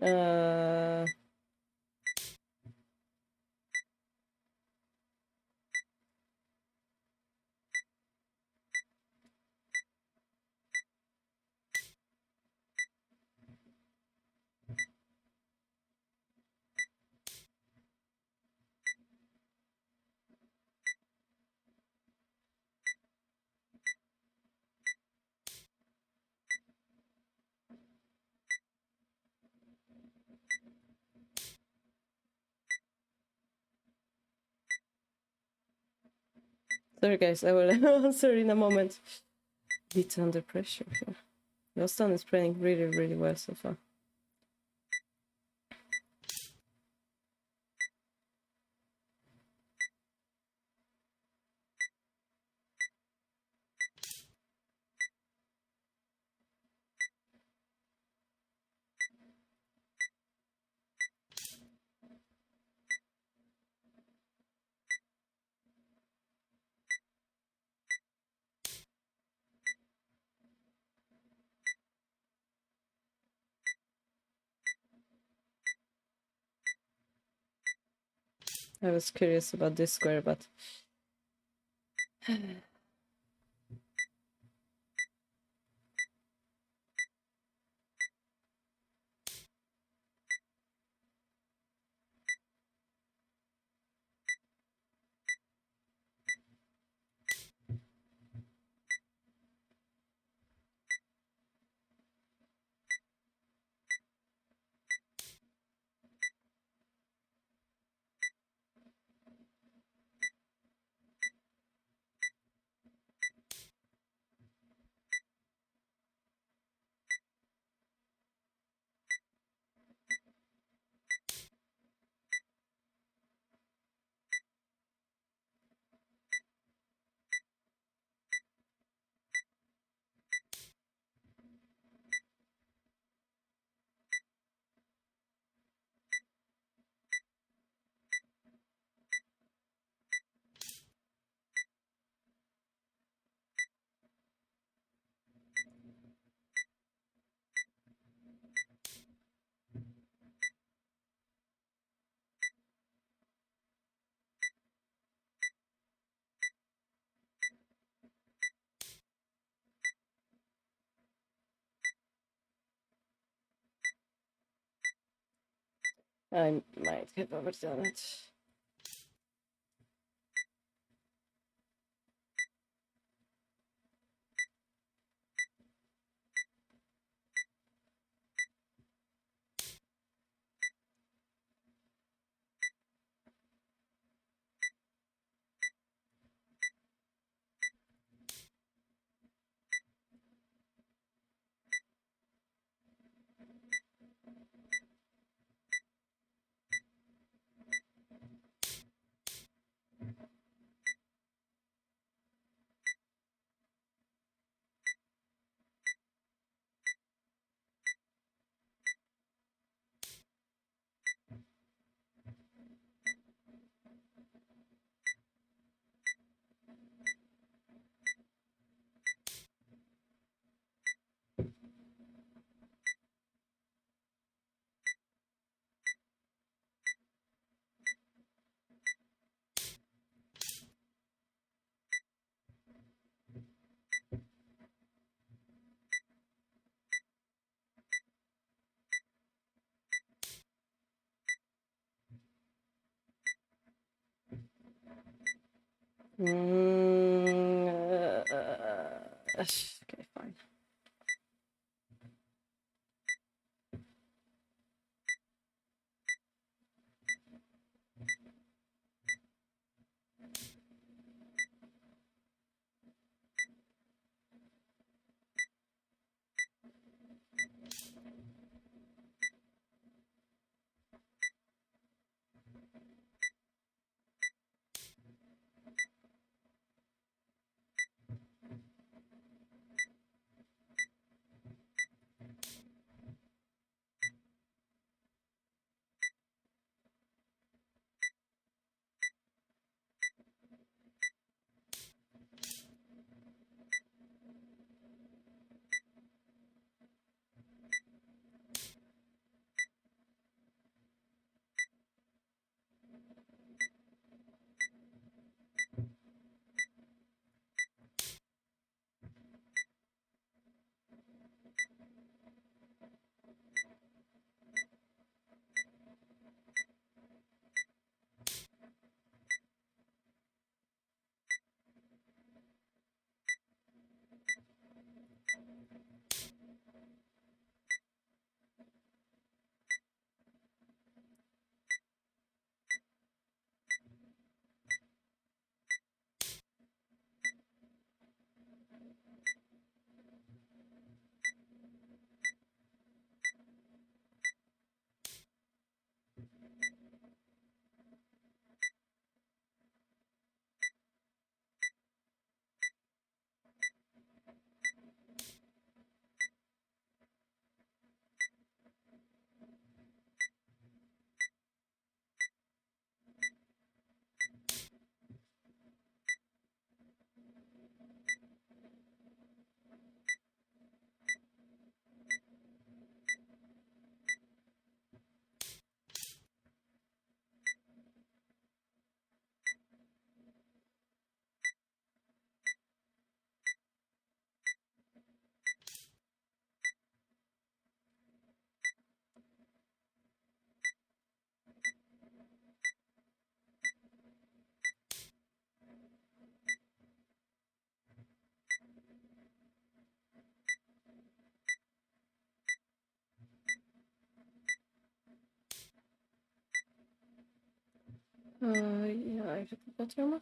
Uh, sorry guys, I will answer in a moment. It's under pressure here. Yostan is playing really, really well so far. I was curious about this square, but I might have overdone it. Okay, fine. Yeah, I should put your move.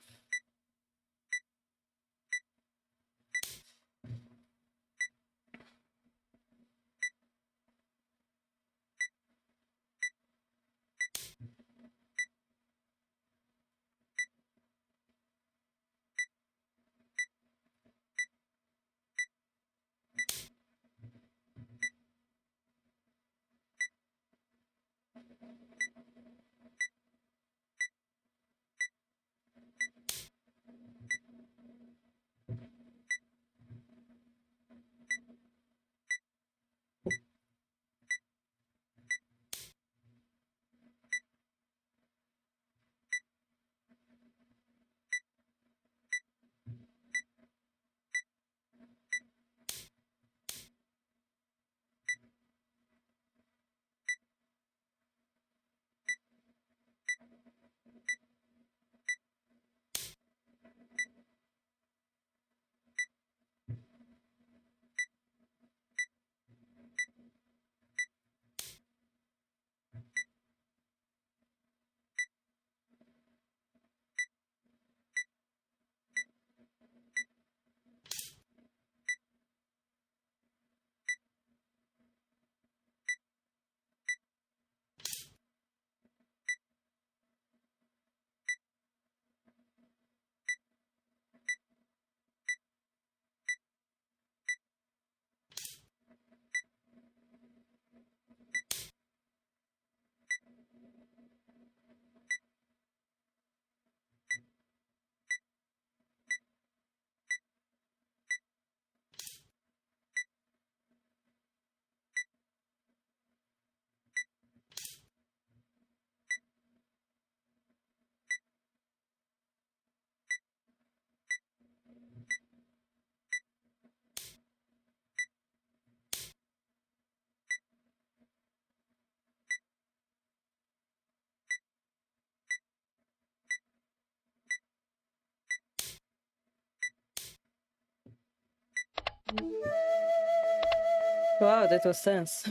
Wow, that was tense.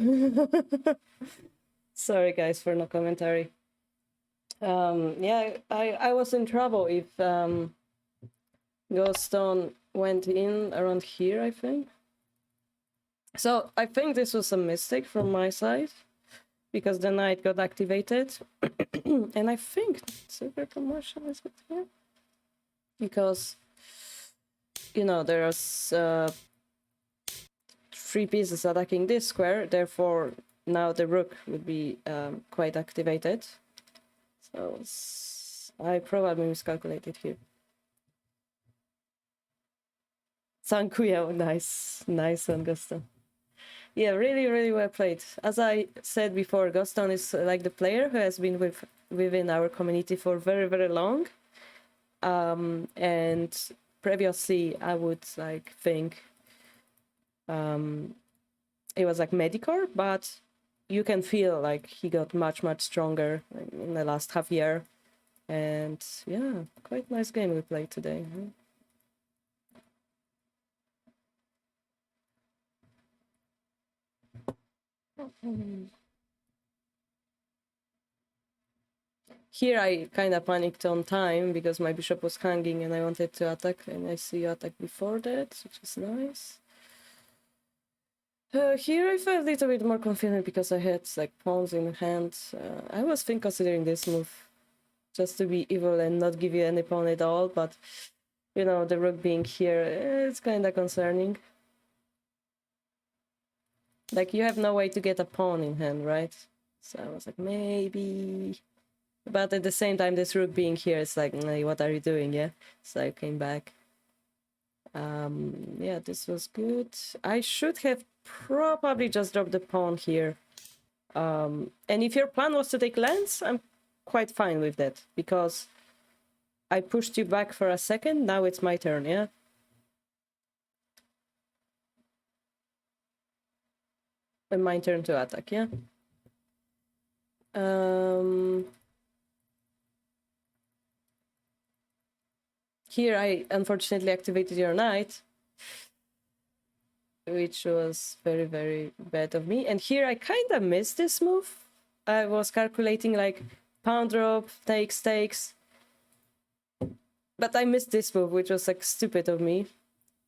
Sorry, guys, for no commentary. Yeah, I was in trouble if Ghost Stone went in around here, I think. So I think this was a mistake from my side because the knight got activated. And I think Silver Commercial is good here. Because, you know, there's 3 pieces attacking this square, therefore now the rook would be quite activated. So I probably miscalculated here. Sankuya, nice one, Gaston. Yeah, really, really well played. As I said before, Gaston is like the player who has been within our community for very, very long. And previously, I would like think it was like Medicore, but you can feel like he got much, much stronger in the last half year. And yeah, quite nice game we played today. Here I kind of panicked on time because my bishop was hanging and I wanted to attack, and I see you attack before that, which is nice. Here I felt a little bit more confident because I had like pawns in hand. I was considering this move just to be evil and not give you any pawn at all, but you know, the rook being here, it's kind of concerning. Like, you have no way to get a pawn in hand, right? So I was like, maybe. But at the same time, this rook being here, it's like, hey, what are you doing, yeah? So I came back. Yeah, this was good. I should have probably just dropped the pawn here. And if your plan was to take lands, I'm quite fine with that, because I pushed you back for a second, now it's my turn, yeah? And my turn to attack, yeah? Here I unfortunately activated your knight, which was very, very bad of me. And here I kind of missed this move. I was calculating like pawn drop, takes, But I missed this move, which was like stupid of me.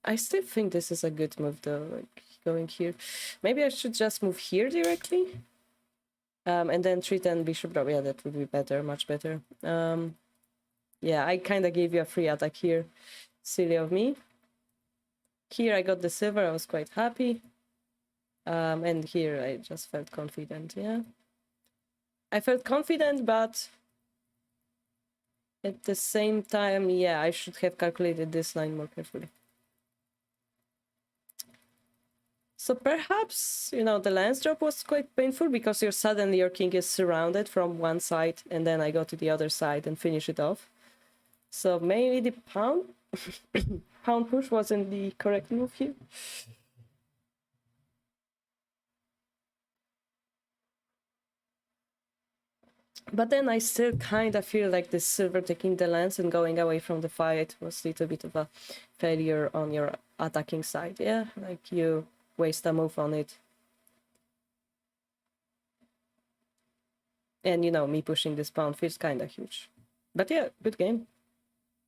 I still think this is a good move though, like going here. Maybe I should just move here directly. And then 310 bishop drop. Yeah, that would be better, much better. Yeah, I kind of gave you a free attack here. Silly of me. Here I got the silver, I was quite happy. And here I just felt confident, yeah. I felt confident, but at the same time, yeah, I should have calculated this line more carefully. So perhaps, you know, the lance drop was quite painful because suddenly your king is surrounded from one side and then I go to the other side and finish it off. So maybe the pound push wasn't the correct move here. But then I still kind of feel like the silver taking the lance and going away from the fight was a little bit of a failure on your attacking side. Yeah, like you waste a move on it. And, you know, me pushing this pawn feels kind of huge. But yeah, good game.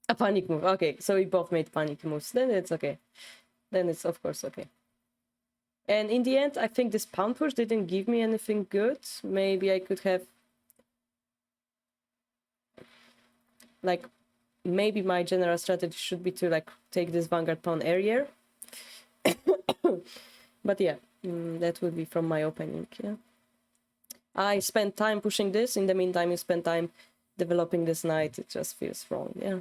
A panic move. Okay, so we both made panic moves. Then it's okay. Then it's, of course, okay. And in the end, I think this pawn push didn't give me anything good. Maybe I could have... Like, maybe my general strategy should be to, like, take this vanguard pawn earlier. But yeah, that would be from my opening, yeah. I spent time pushing this. In the meantime, you spend time developing this knight. It just feels wrong, yeah.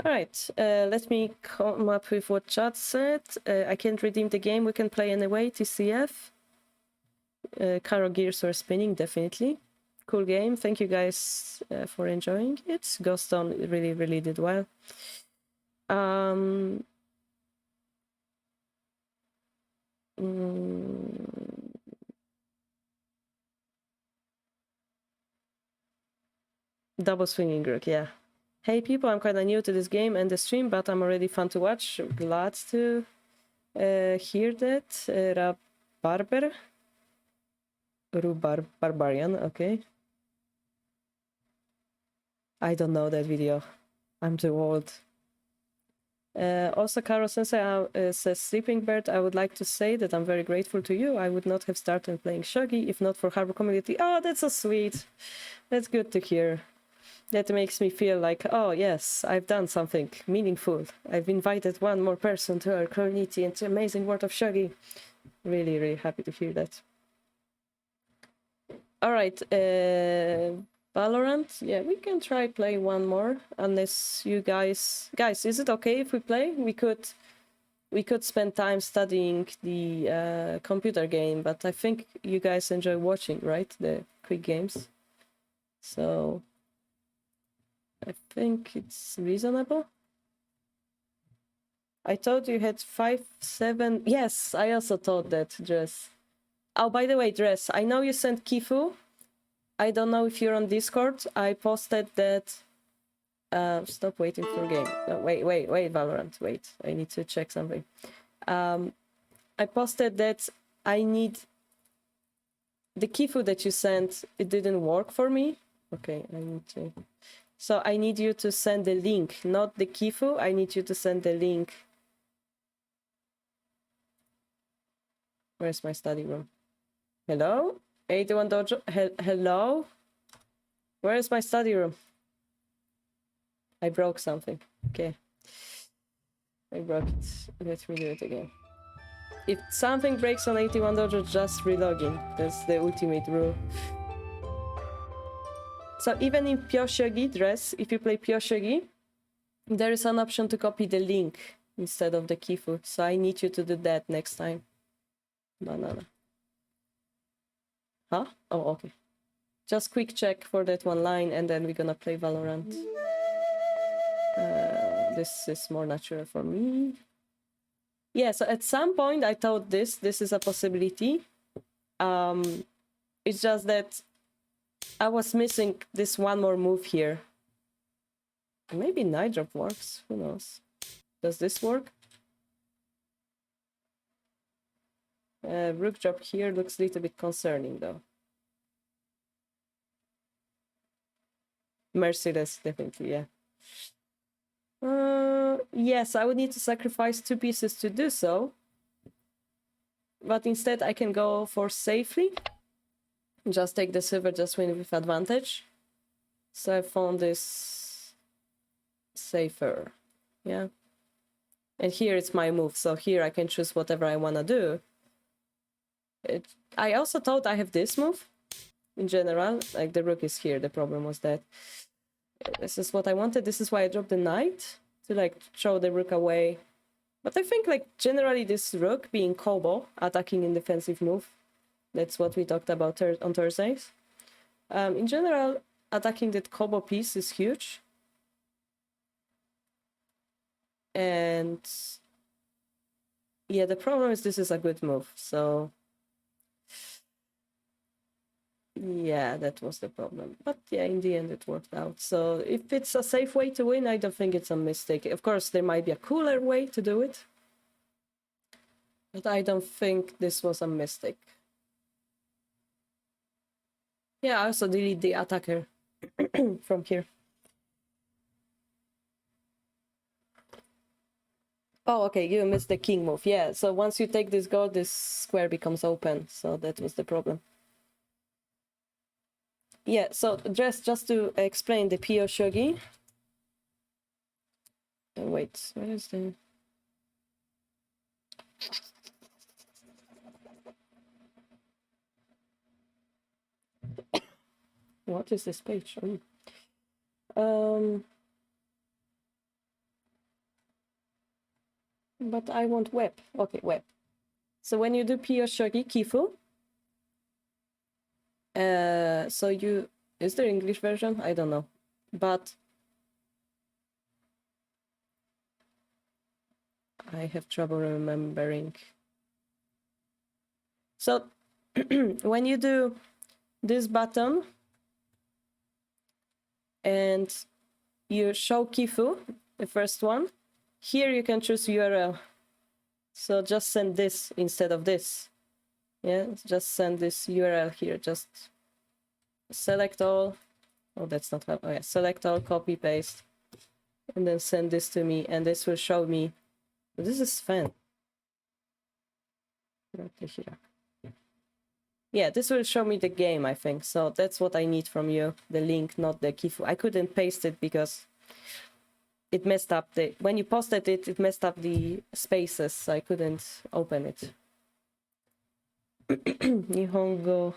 All right, let me come up with what chat said. I can't redeem the game. We can play anyway, TCF. Caro gears were spinning, definitely. Cool game. Thank you guys for enjoying it. Ghoststone really, really did well. Double swinging rook, yeah. Hey people, I'm kind of new to this game and the stream, but I'm already fun to watch. Glad to hear that. Barbarian, okay. I don't know that video. I'm too old. Also, Karo Sensei says, Sleeping Bird, I would like to say that I'm very grateful to you. I would not have started playing Shogi if not for Harbor community. Oh, that's so sweet. That's good to hear. That makes me feel like, oh yes, I've done something meaningful. I've invited one more person to our community and to amazing world of Shogi. Really, really happy to hear that. All right, Valorant. Yeah, we can try play one more, unless you guys, is it okay if we play? We could spend time studying the computer game, but I think you guys enjoy watching, right? The quick games. So I think it's reasonable. I thought you had 5-7. Yes, I also thought that, Dress. Oh, by the way, Dress, I know you sent Kifu. I don't know if you're on Discord. I posted that... stop waiting for game. No, wait, Valorant. Wait, I need to check something. I posted that I need... The Kifu that you sent, it didn't work for me. Okay, I need to... So I need you to send the link, not the Kifu. I need you to send the link. Where's my study room? Hello? 81 Dojo? Hello? Where is my study room? I broke something. Okay. I broke it. Let me do it again. If something breaks on 81 Dojo, just relogging. That's the ultimate rule. So even in Pyoshogi Dress, if you play Pyoshogi, there is an option to copy the link instead of the Kifu. So I need you to do that next time. Banana. Huh? Oh, okay. Just quick check for that one line and then we're gonna play Valorant. This is more natural for me. Yeah, so at some point I thought this is a possibility. It's just that I was missing this one more move here. Maybe knight drop works, who knows? Does this work? Rook drop here looks a little bit concerning though. Merciless, definitely, yeah. Yes, I would need to sacrifice 2 pieces to do so. But instead I can go for safely. Just take the silver, just win with advantage. So I found this safer. Yeah. And here it's my move, so here I can choose whatever I want to do. I also thought I have this move in general. Like the rook is here. The problem was that this is what I wanted. This is why I dropped the knight to like throw the rook away. But I think like generally this rook being combo, attacking in defensive move. That's what we talked about on Thursdays. In general, attacking that combo piece is huge. And yeah, the problem is this is a good move. So yeah, that was the problem. But yeah, in the end it worked out. So if it's a safe way to win, I don't think it's a mistake. Of course, there might be a cooler way to do it. But I don't think this was a mistake. Yeah, I also delete the attacker from here. Oh, okay, you missed the king move. Yeah, so once you take this gold, this square becomes open. So that was the problem. Yeah, so just to explain the Pio Shogi. Wait, where is the... What is this page? But I want web. Okay, web. So when you do Pio Shogi Kifu, so you... Is there English version? I don't know. But I have trouble remembering. So when you do this button and you show Kifu, the first one, here you can choose URL. So just send this instead of this. Yeah, just send this URL here. Just select all. Oh, that's not how. Oh yeah, select all, copy, paste, and then send this to me, and this will show me. This is fan. Yeah, this will show me the game, I think. So that's what I need from you. The link, not the Kifu. I couldn't paste it because it messed up the... When you posted it, it messed up the spaces, so I couldn't open it. Nihongo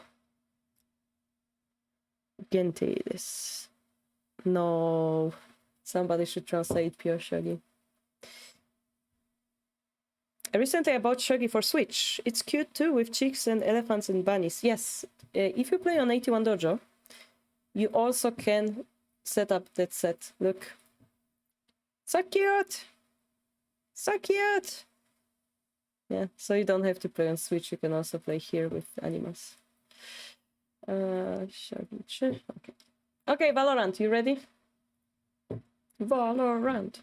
Gente this. No. Somebody should translate Pure Shogi. Recently I bought Shogi for Switch. It's cute too, with chicks and elephants and bunnies. Yes, if you play on 81 Dojo, you also can set up that set. Look. So cute! So cute! Yeah, so you don't have to play on Switch, you can also play here with animals. Shogi. Okay. Okay, Valorant, you ready? Valorant.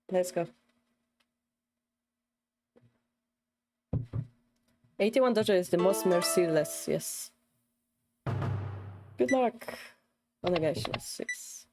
Let's go. 81 Dojo is the most merciless, yes. Good luck. Onegashima 6.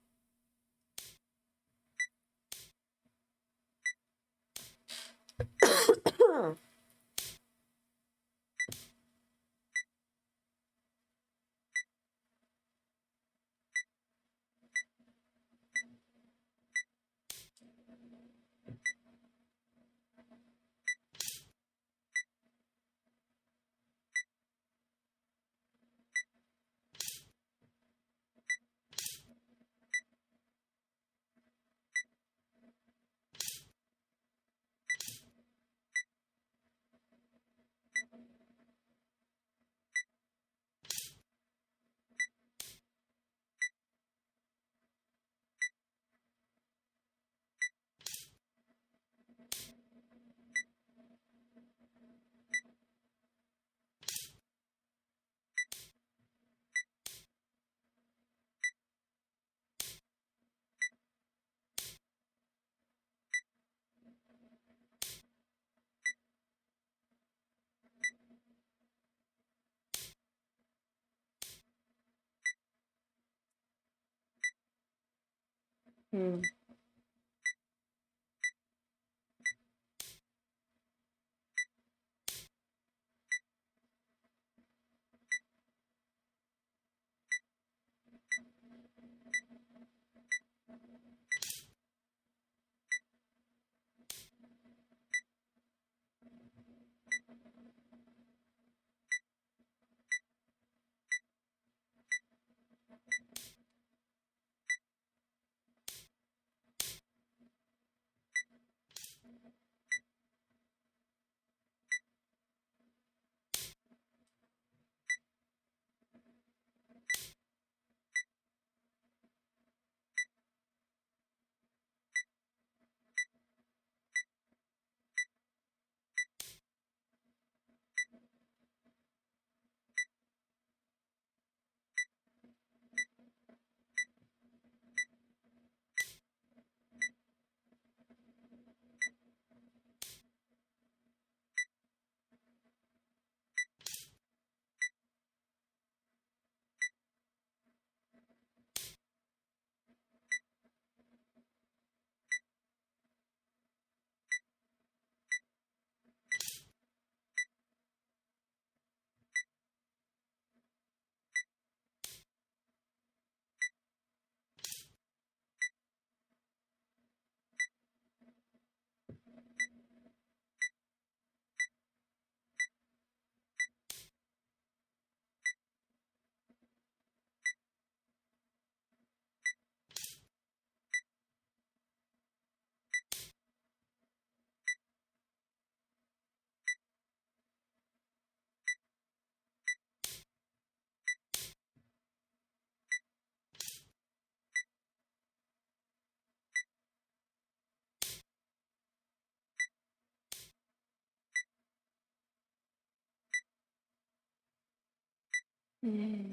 Hmm. Mm.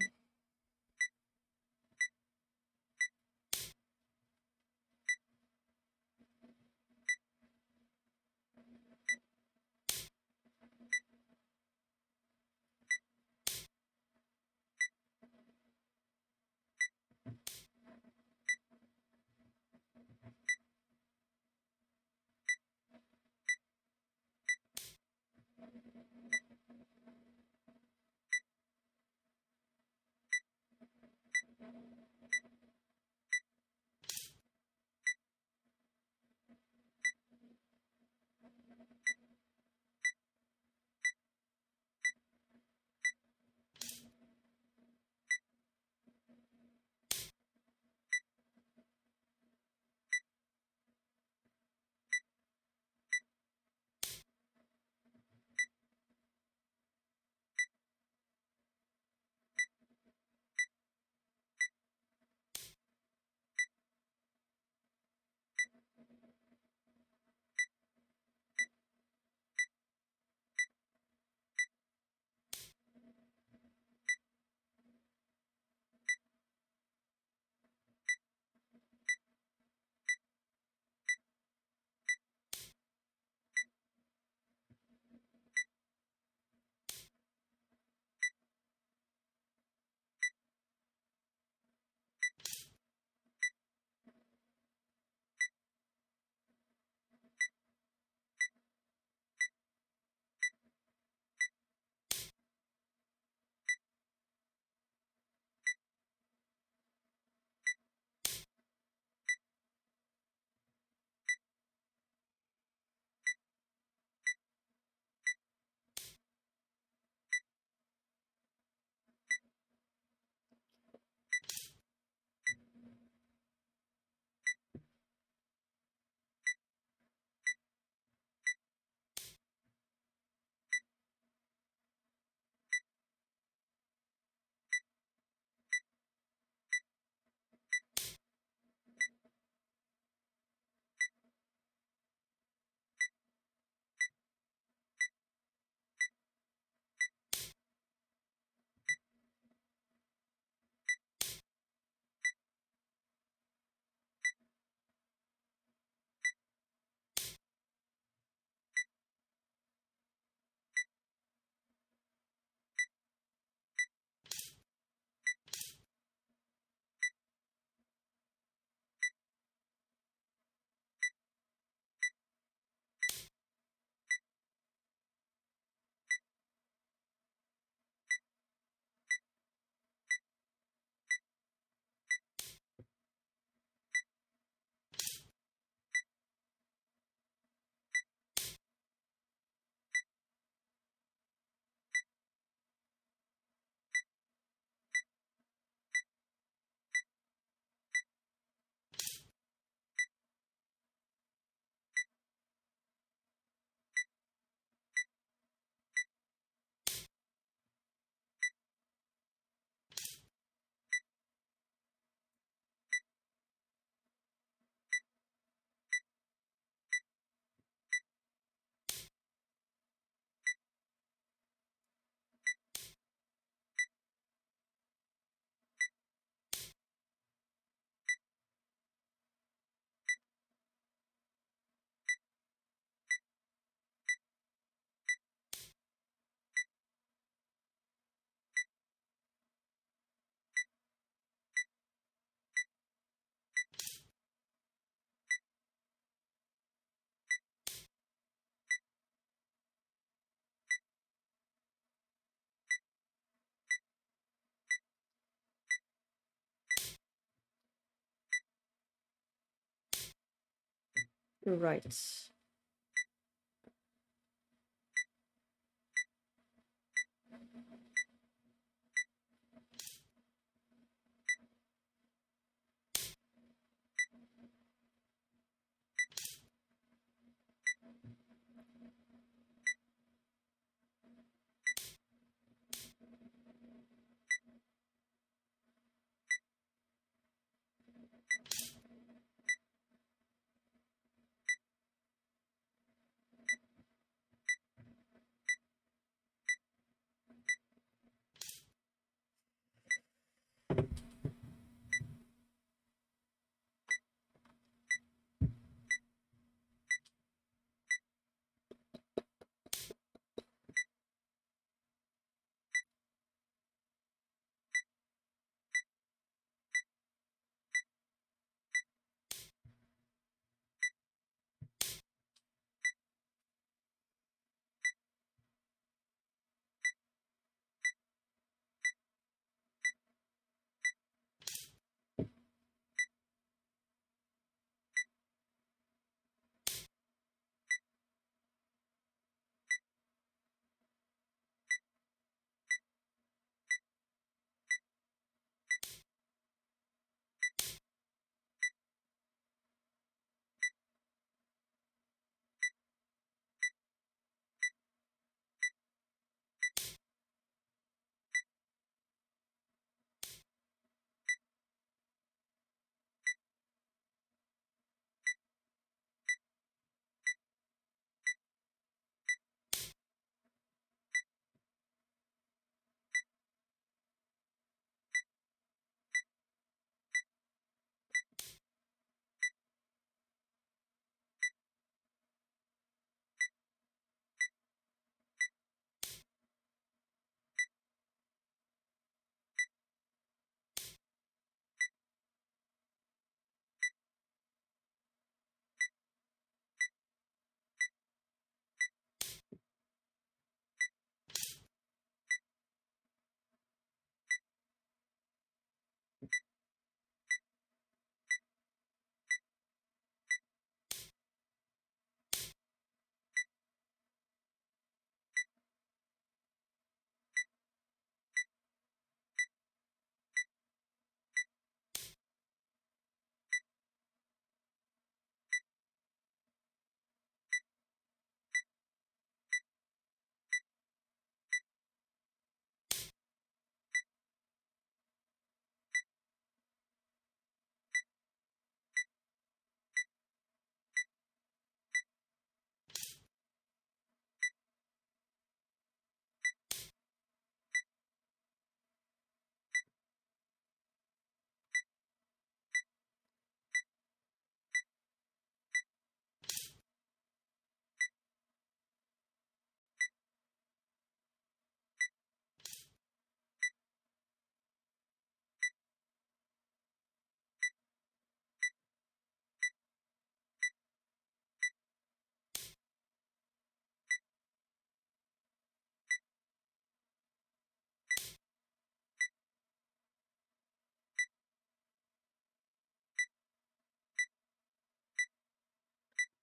Right.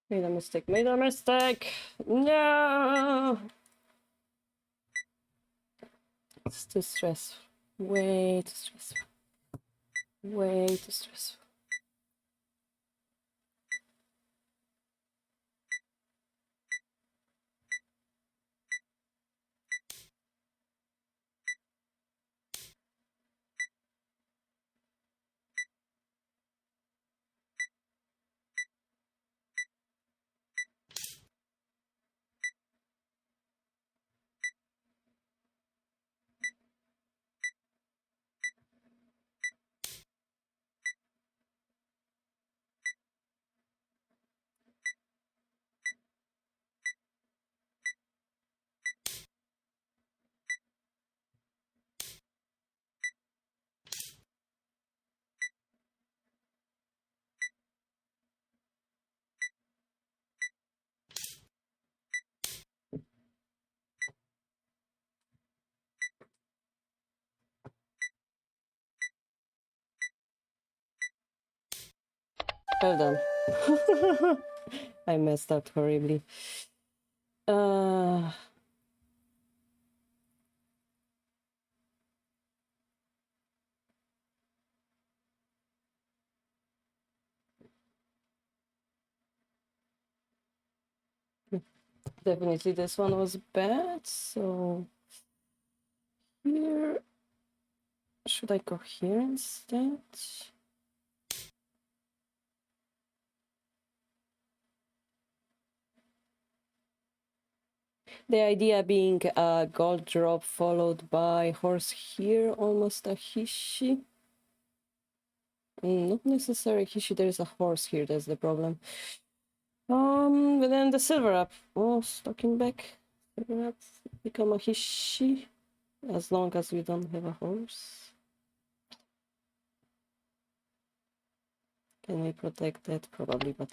Made a mistake. Made a mistake. No. It's too stressful. Way too stressful. Way too stressful. Well done. I messed up horribly. Definitely this one was bad, so here... Should I go here instead? The idea being a gold drop followed by horse here, almost a hishi. Not necessarily hishi, there's a horse here, that's the problem. But then the silver up. Oh, stocking back. Silver up, become a hishi. As long as we don't have a horse. Can we protect that? Probably, but...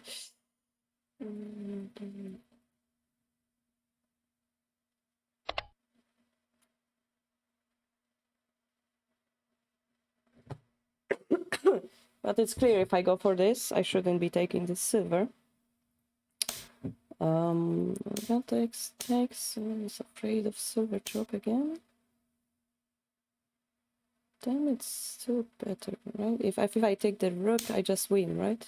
But it's clear if I go for this, I shouldn't be taking the silver. That takes. I was afraid of silver drop again. Then it's still better, right? If I take the rook, I just win, right?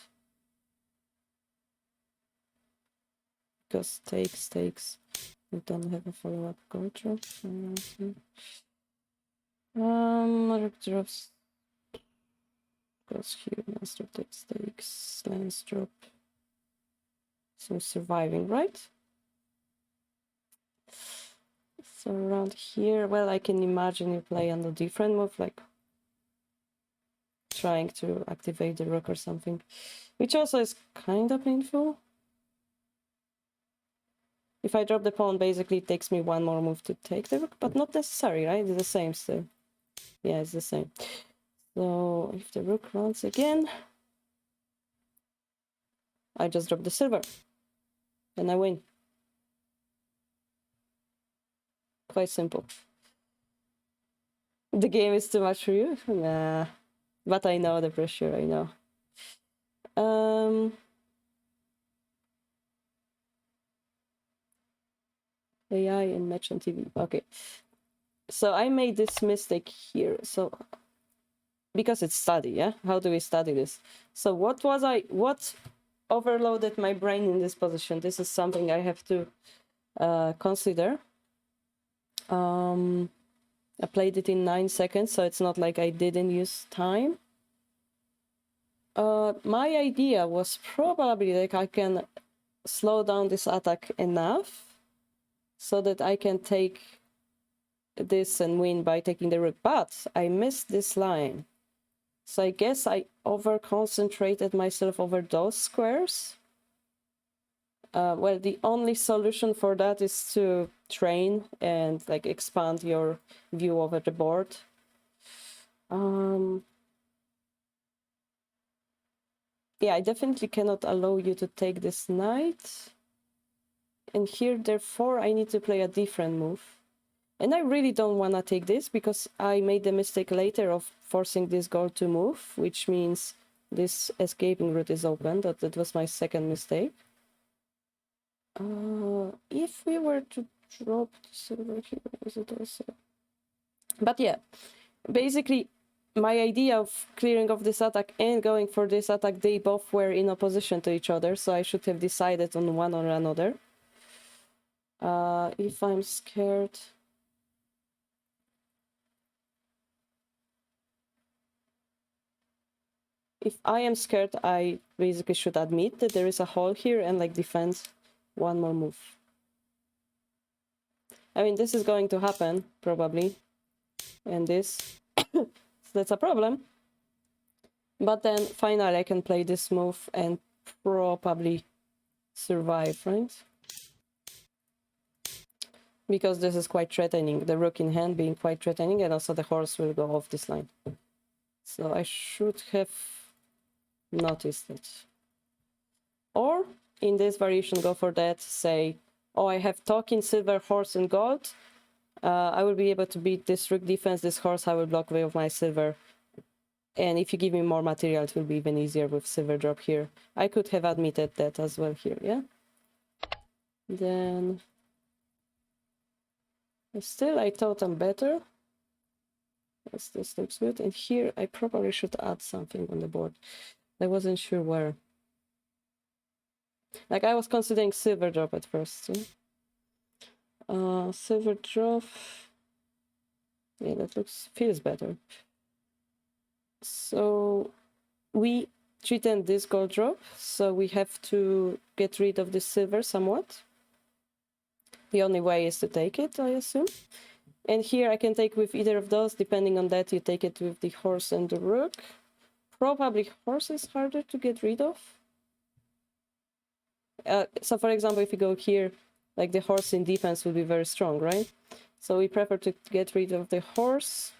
Because takes. We don't have a follow-up gold drop. Rook drops. Goes here, master takes, lance drop. So surviving, right? So around here, well, I can imagine you play on a different move, like trying to activate the rook or something, which also is kind of painful. If I drop the pawn, basically it takes me one more move to take the rook, but not necessary, right? It's the same still. Yeah, it's the same. So if the rook runs again, I just drop the silver. Then I win. Quite simple. The game is too much for you? Nah. But I know the pressure, I know. AI and match on TV. Okay. So I made this mistake here. So because it's study, yeah? How do we study this? So what overloaded my brain in this position? This is something I have to consider. I played it in 9 seconds, so it's not like I didn't use time. My idea was probably like I can slow down this attack enough so that I can take this and win by taking the rook, but I missed this line. So I guess I over-concentrated myself over those squares. Well, the only solution for that is to train and like expand your view over the board. Yeah, I definitely cannot allow you to take this knight. And here, therefore, I need to play a different move. And I really don't want to take this because I made the mistake later of forcing this gold to move, which means this escaping route is open. That was my second mistake. If we were to drop the silver here, is it also? But yeah, basically, my idea of clearing off this attack and going for this attack, they both were in opposition to each other, so I should have decided on one or another. If I'm scared... If I am scared, I basically should admit that there is a hole here and like defend one more move. I mean, this is going to happen, probably. And this. So that's a problem. But then, finally, I can play this move and probably survive, right? Because this is quite threatening. The rook in hand being quite threatening, and also the horse will go off this line. So I should have noticed it. Or, in this variation, go for that, say, oh, I have talking, silver, horse, and gold. I will be able to beat this rook defense, this horse, I will block away with my silver. And if you give me more material, it will be even easier with silver drop here. I could have admitted that as well here, yeah? Then... still, I thought I'm better. Yes, this looks good. And here, I probably should add something on the board. I wasn't sure where. Like, I was considering silver drop at first. Silver drop... yeah, that feels better. So we threatened this gold drop, so we have to get rid of the silver somewhat. The only way is to take it, I assume. And here I can take with either of those. Depending on that, you take it with the horse and the rook. Probably horse is harder to get rid of. So for example, if you go here, like the horse in defense will be very strong, right? So we prefer to get rid of the horse.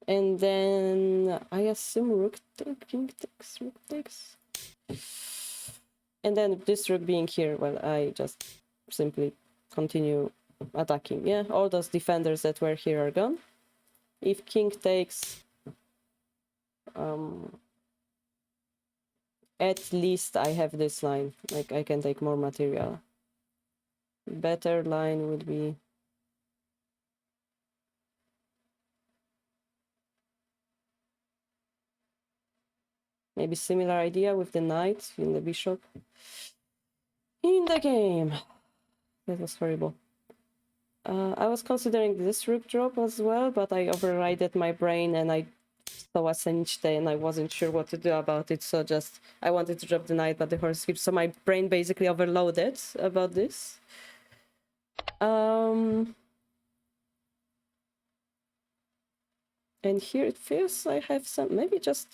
And then I assume rook takes, king takes, rook takes. And then this rook being here, well, I just simply continue attacking. Yeah, all those defenders that were here are gone. If king takes, at least I have this line. Like, I can take more material. Better line would be... maybe similar idea with the knight in the bishop. In the game. That was horrible. I was considering this rook drop as well, but I overrided my brain and I saw a Senichte and I wasn't sure what to do about it, so just I wanted to drop the knight, but the horse skipped, so my brain basically overloaded about this. And here it feels I have some, maybe just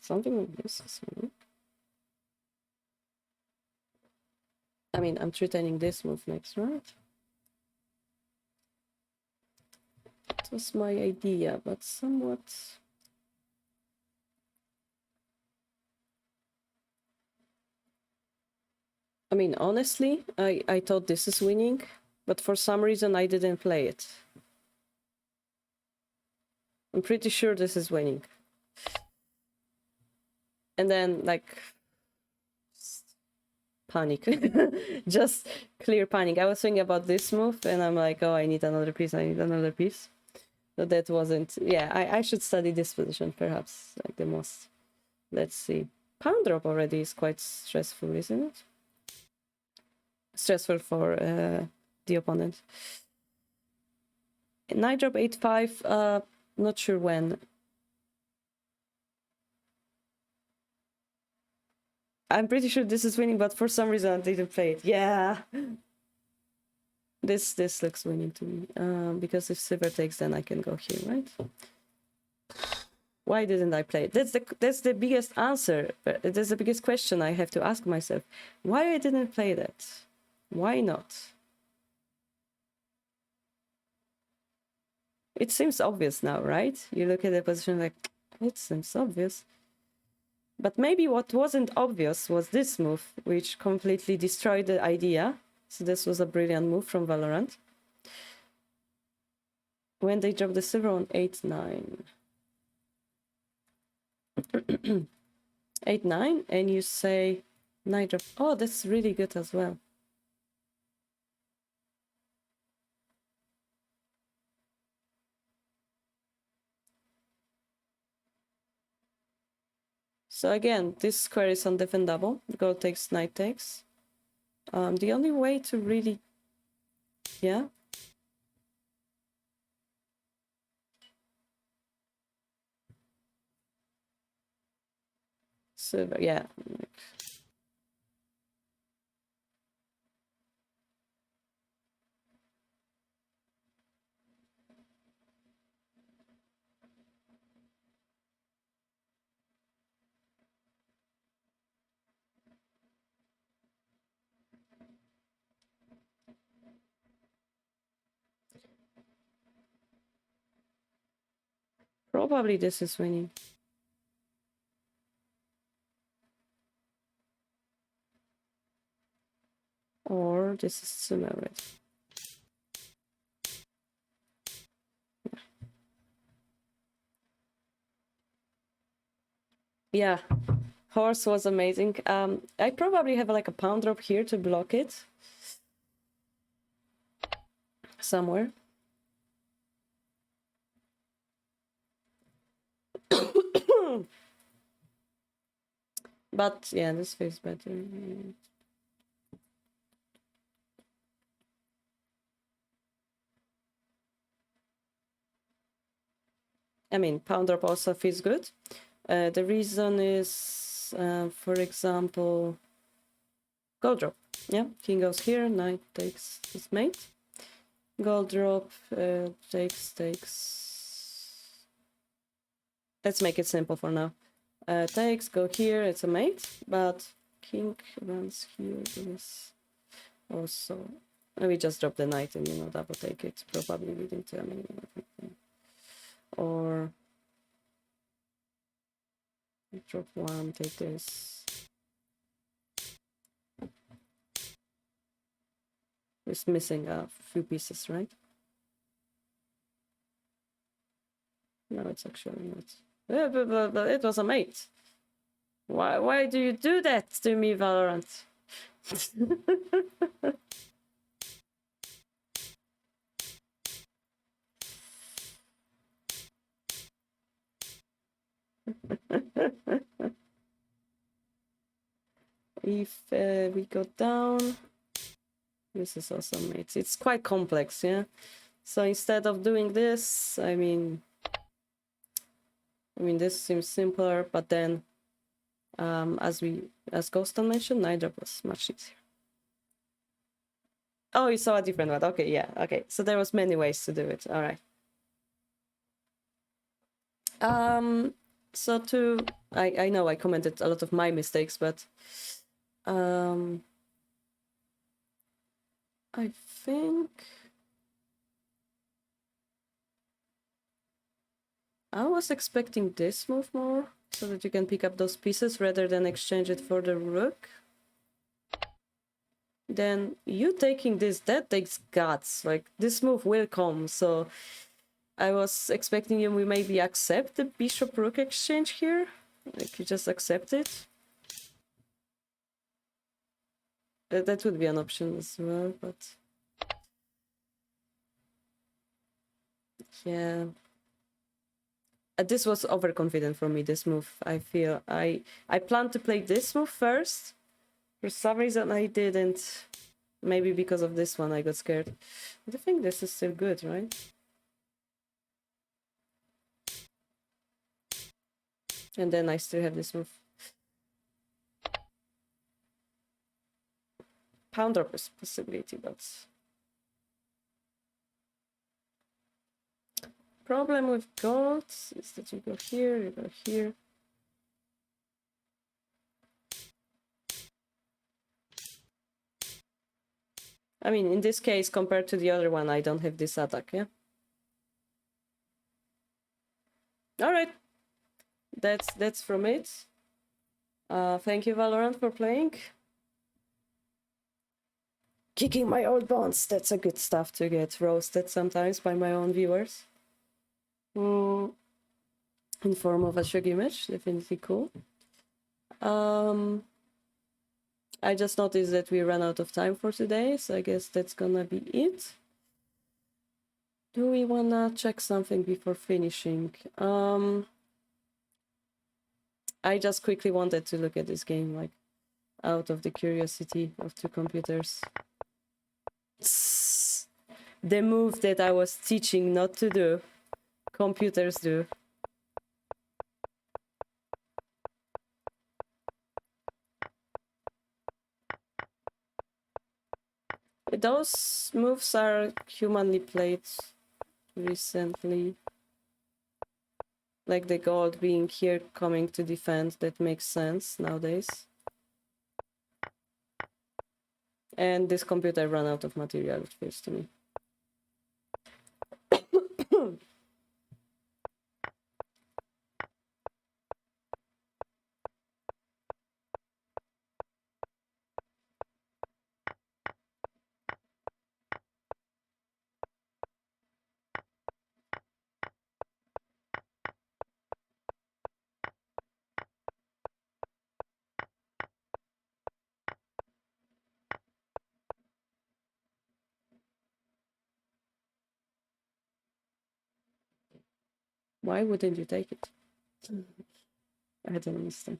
something like this. I mean, I'm threatening this move next, right? That was my idea, but somewhat... I mean, honestly, I thought this is winning, but for some reason I didn't play it. I'm pretty sure this is winning. And then, like, panic. Just clear panic. I was thinking about this move, and I'm like, oh, I need another piece, I need another piece. So that wasn't... yeah, I should study this position, perhaps, like the most. Let's see. Pawn drop already is quite stressful, isn't it? Stressful for the opponent. Knight drop 8-5, not sure when. I'm pretty sure this is winning, but for some reason I didn't play it. Yeah. This looks winning to me. Because if silver takes, then I can go here, right? Why didn't I play it? That's the biggest answer. That's the biggest question I have to ask myself. Why I didn't play that? Why not? It seems obvious now, right? You look at the position like, it seems obvious. But maybe what wasn't obvious was this move, which completely destroyed the idea. So this was a brilliant move from Valorant. When they drop the silver on 8-9. 8-9, and you say knight drop. Oh, that's really good as well. So again, this square is undefendable. Gold takes, knight takes. The only way to really... yeah? Silver, yeah. Probably this is winning. Or this is sumo red. Yeah, horse was amazing. I probably have like a pound drop here to block it somewhere. But yeah, this feels better. I mean, pound drop also feels good. The reason is, for example, gold drop. Yeah, king goes here, knight takes his mate. Gold drop, takes. Let's make it simple for now. Takes, go here, it's a mate, but king runs here, this also. We just drop the knight and, double take it, probably leading to a or drop one, take this. It's missing a few pieces, right? No, it's actually not. But it was a mate. Why do you do that to me, Valorant? If we go down, this is also mates. It's quite complex, yeah. So instead of doing this, I mean, this seems simpler, but then, as Ghostan mentioned, Nidra was much easier. Oh, you saw a different one. Okay, yeah, okay. So there was many ways to do it. All right. So I know I commented a lot of my mistakes, but I think I was expecting this move more, so that you can pick up those pieces rather than exchange it for the rook. Then you taking this, that takes guts. Like, this move will come, so I was expecting you we maybe accept the bishop rook exchange here. Like, you just accept it. That would be an option as well, but yeah. This was overconfident for me, this move. I feel I planned to play this move first. For some reason I didn't. Maybe because of this one I got scared. But I think this is still good, right? And then I still have this move. Pound drop is a possibility, but problem with gold is that you go here, you go here. I mean, in this case, compared to the other one, I don't have this attack, yeah? Alright. That's from it. Thank you, Valorant, for playing. Kicking my old bonds, that's a good stuff to get roasted sometimes by my own viewers. In form of a Shogi match, definitely cool. I just noticed that we ran out of time for today, so I guess that's gonna be it. Do we wanna check something before finishing? I just quickly wanted to look at this game, like, out of the curiosity of two computers. The move that I was teaching not to do, computers do. Those moves are humanly played recently. Like the gold being here coming to defend, that makes sense nowadays. And this computer ran out of material, it feels to me. Why wouldn't you take it? I don't understand.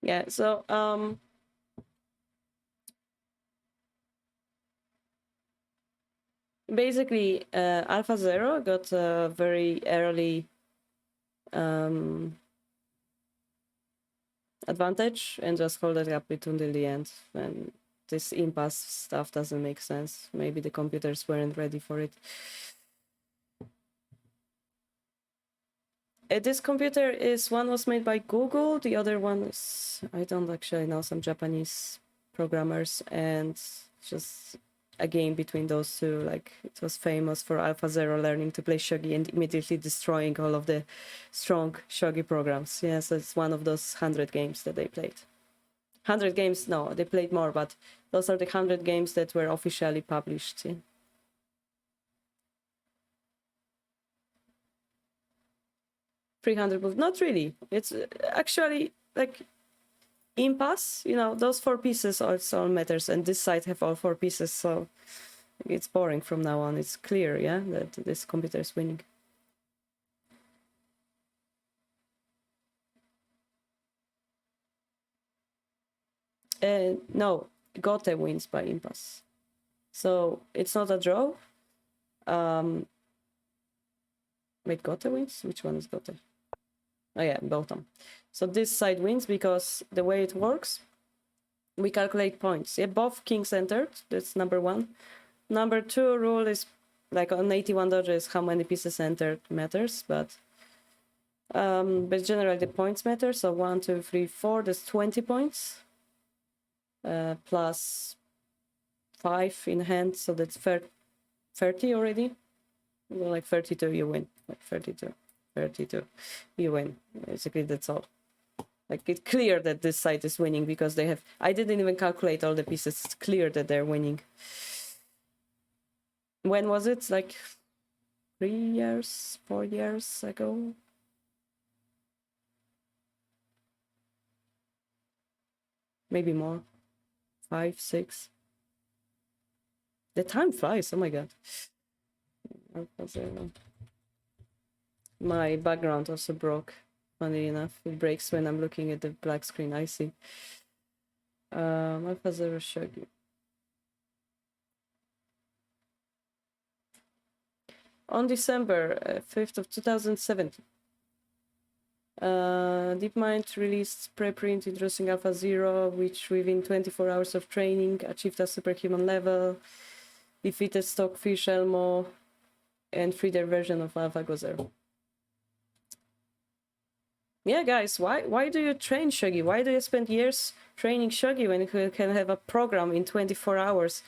Yeah, so basically Alpha Zero got a very early advantage and just hold it up until the end. And this impasse stuff doesn't make sense. Maybe the computers weren't ready for it. This computer is, one was made by Google, the other one is, I don't actually know, some Japanese programmers, and just a game between those two. Like, it was famous for Alpha Zero learning to play shogi and immediately destroying all of the strong shogi programs. Yeah, so it's one of those 100 games that they played. 100 games, no, they played more, but those are the 100 games that were officially published. Yeah. 300 moves, not really. It's actually like impasse, you know, those 4 pieces also matters, and this side have all 4 pieces, so it's boring from now on. It's clear, yeah, that this computer is winning. No, Gote wins by impasse. So it's not a draw. Wait, Gote wins? Which one is Gote? Oh yeah, bottom. So this side wins because the way it works, we calculate points. Yeah, both kings entered. That's number 1. Number 2 rule is like on 81 dodges, how many pieces entered matters, but generally the points matter. So 1, 2, 3, 4. That's 20 points. Plus 5 in hand, so that's 30 already. Like 32, you win. Like 32, you win. Basically, that's all. Like, it's clear that this side is winning because they have. I didn't even calculate all the pieces. It's clear that they're winning. When was it? Like 3 years, 4 years ago? Maybe more. 5, 6. The time flies. Oh my god. My background also broke. Funny enough, it breaks when I'm looking at the black screen. I see. Alpha Zero Shogi. On December 5th of 2017, DeepMind released preprint introducing Alpha Zero, which within 24 hours of training achieved a superhuman level, defeated Stockfish Elmo, and freed their version of AlphaGo Zero. Yeah, guys, why do you train Shogi? Why do you spend years training Shogi when you can have a program in 24 hours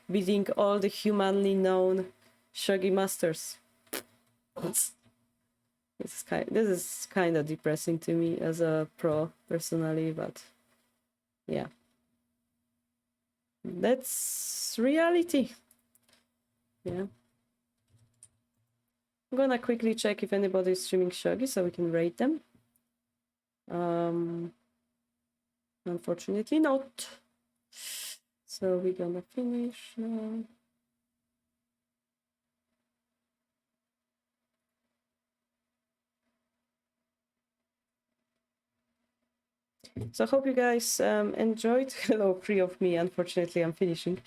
beating all the humanly known Shogi masters? This is kind of depressing to me as a pro personally, but yeah, that's reality. Yeah, I'm gonna quickly check if anybody's streaming Shogi so we can rate them. Unfortunately not. So we're gonna finish now. So I hope you guys enjoyed. Hello, 3 of me. Unfortunately, I'm finishing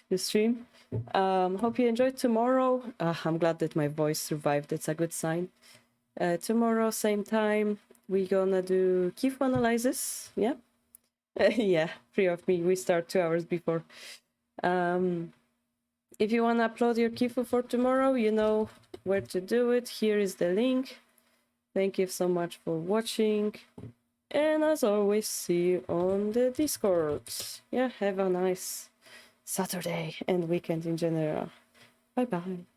the stream. Hope you enjoyed tomorrow. I'm glad that my voice survived. That's a good sign. Tomorrow, same time. we gonna do Kifu analysis. Yeah. Yeah, 3 of me. We start 2 hours before. If you want to upload your Kifu for tomorrow, you know where to do it. Here is the link. Thank you so much for watching. And as always, see you on the Discord. Yeah, have a nice Saturday and weekend in general. Bye bye.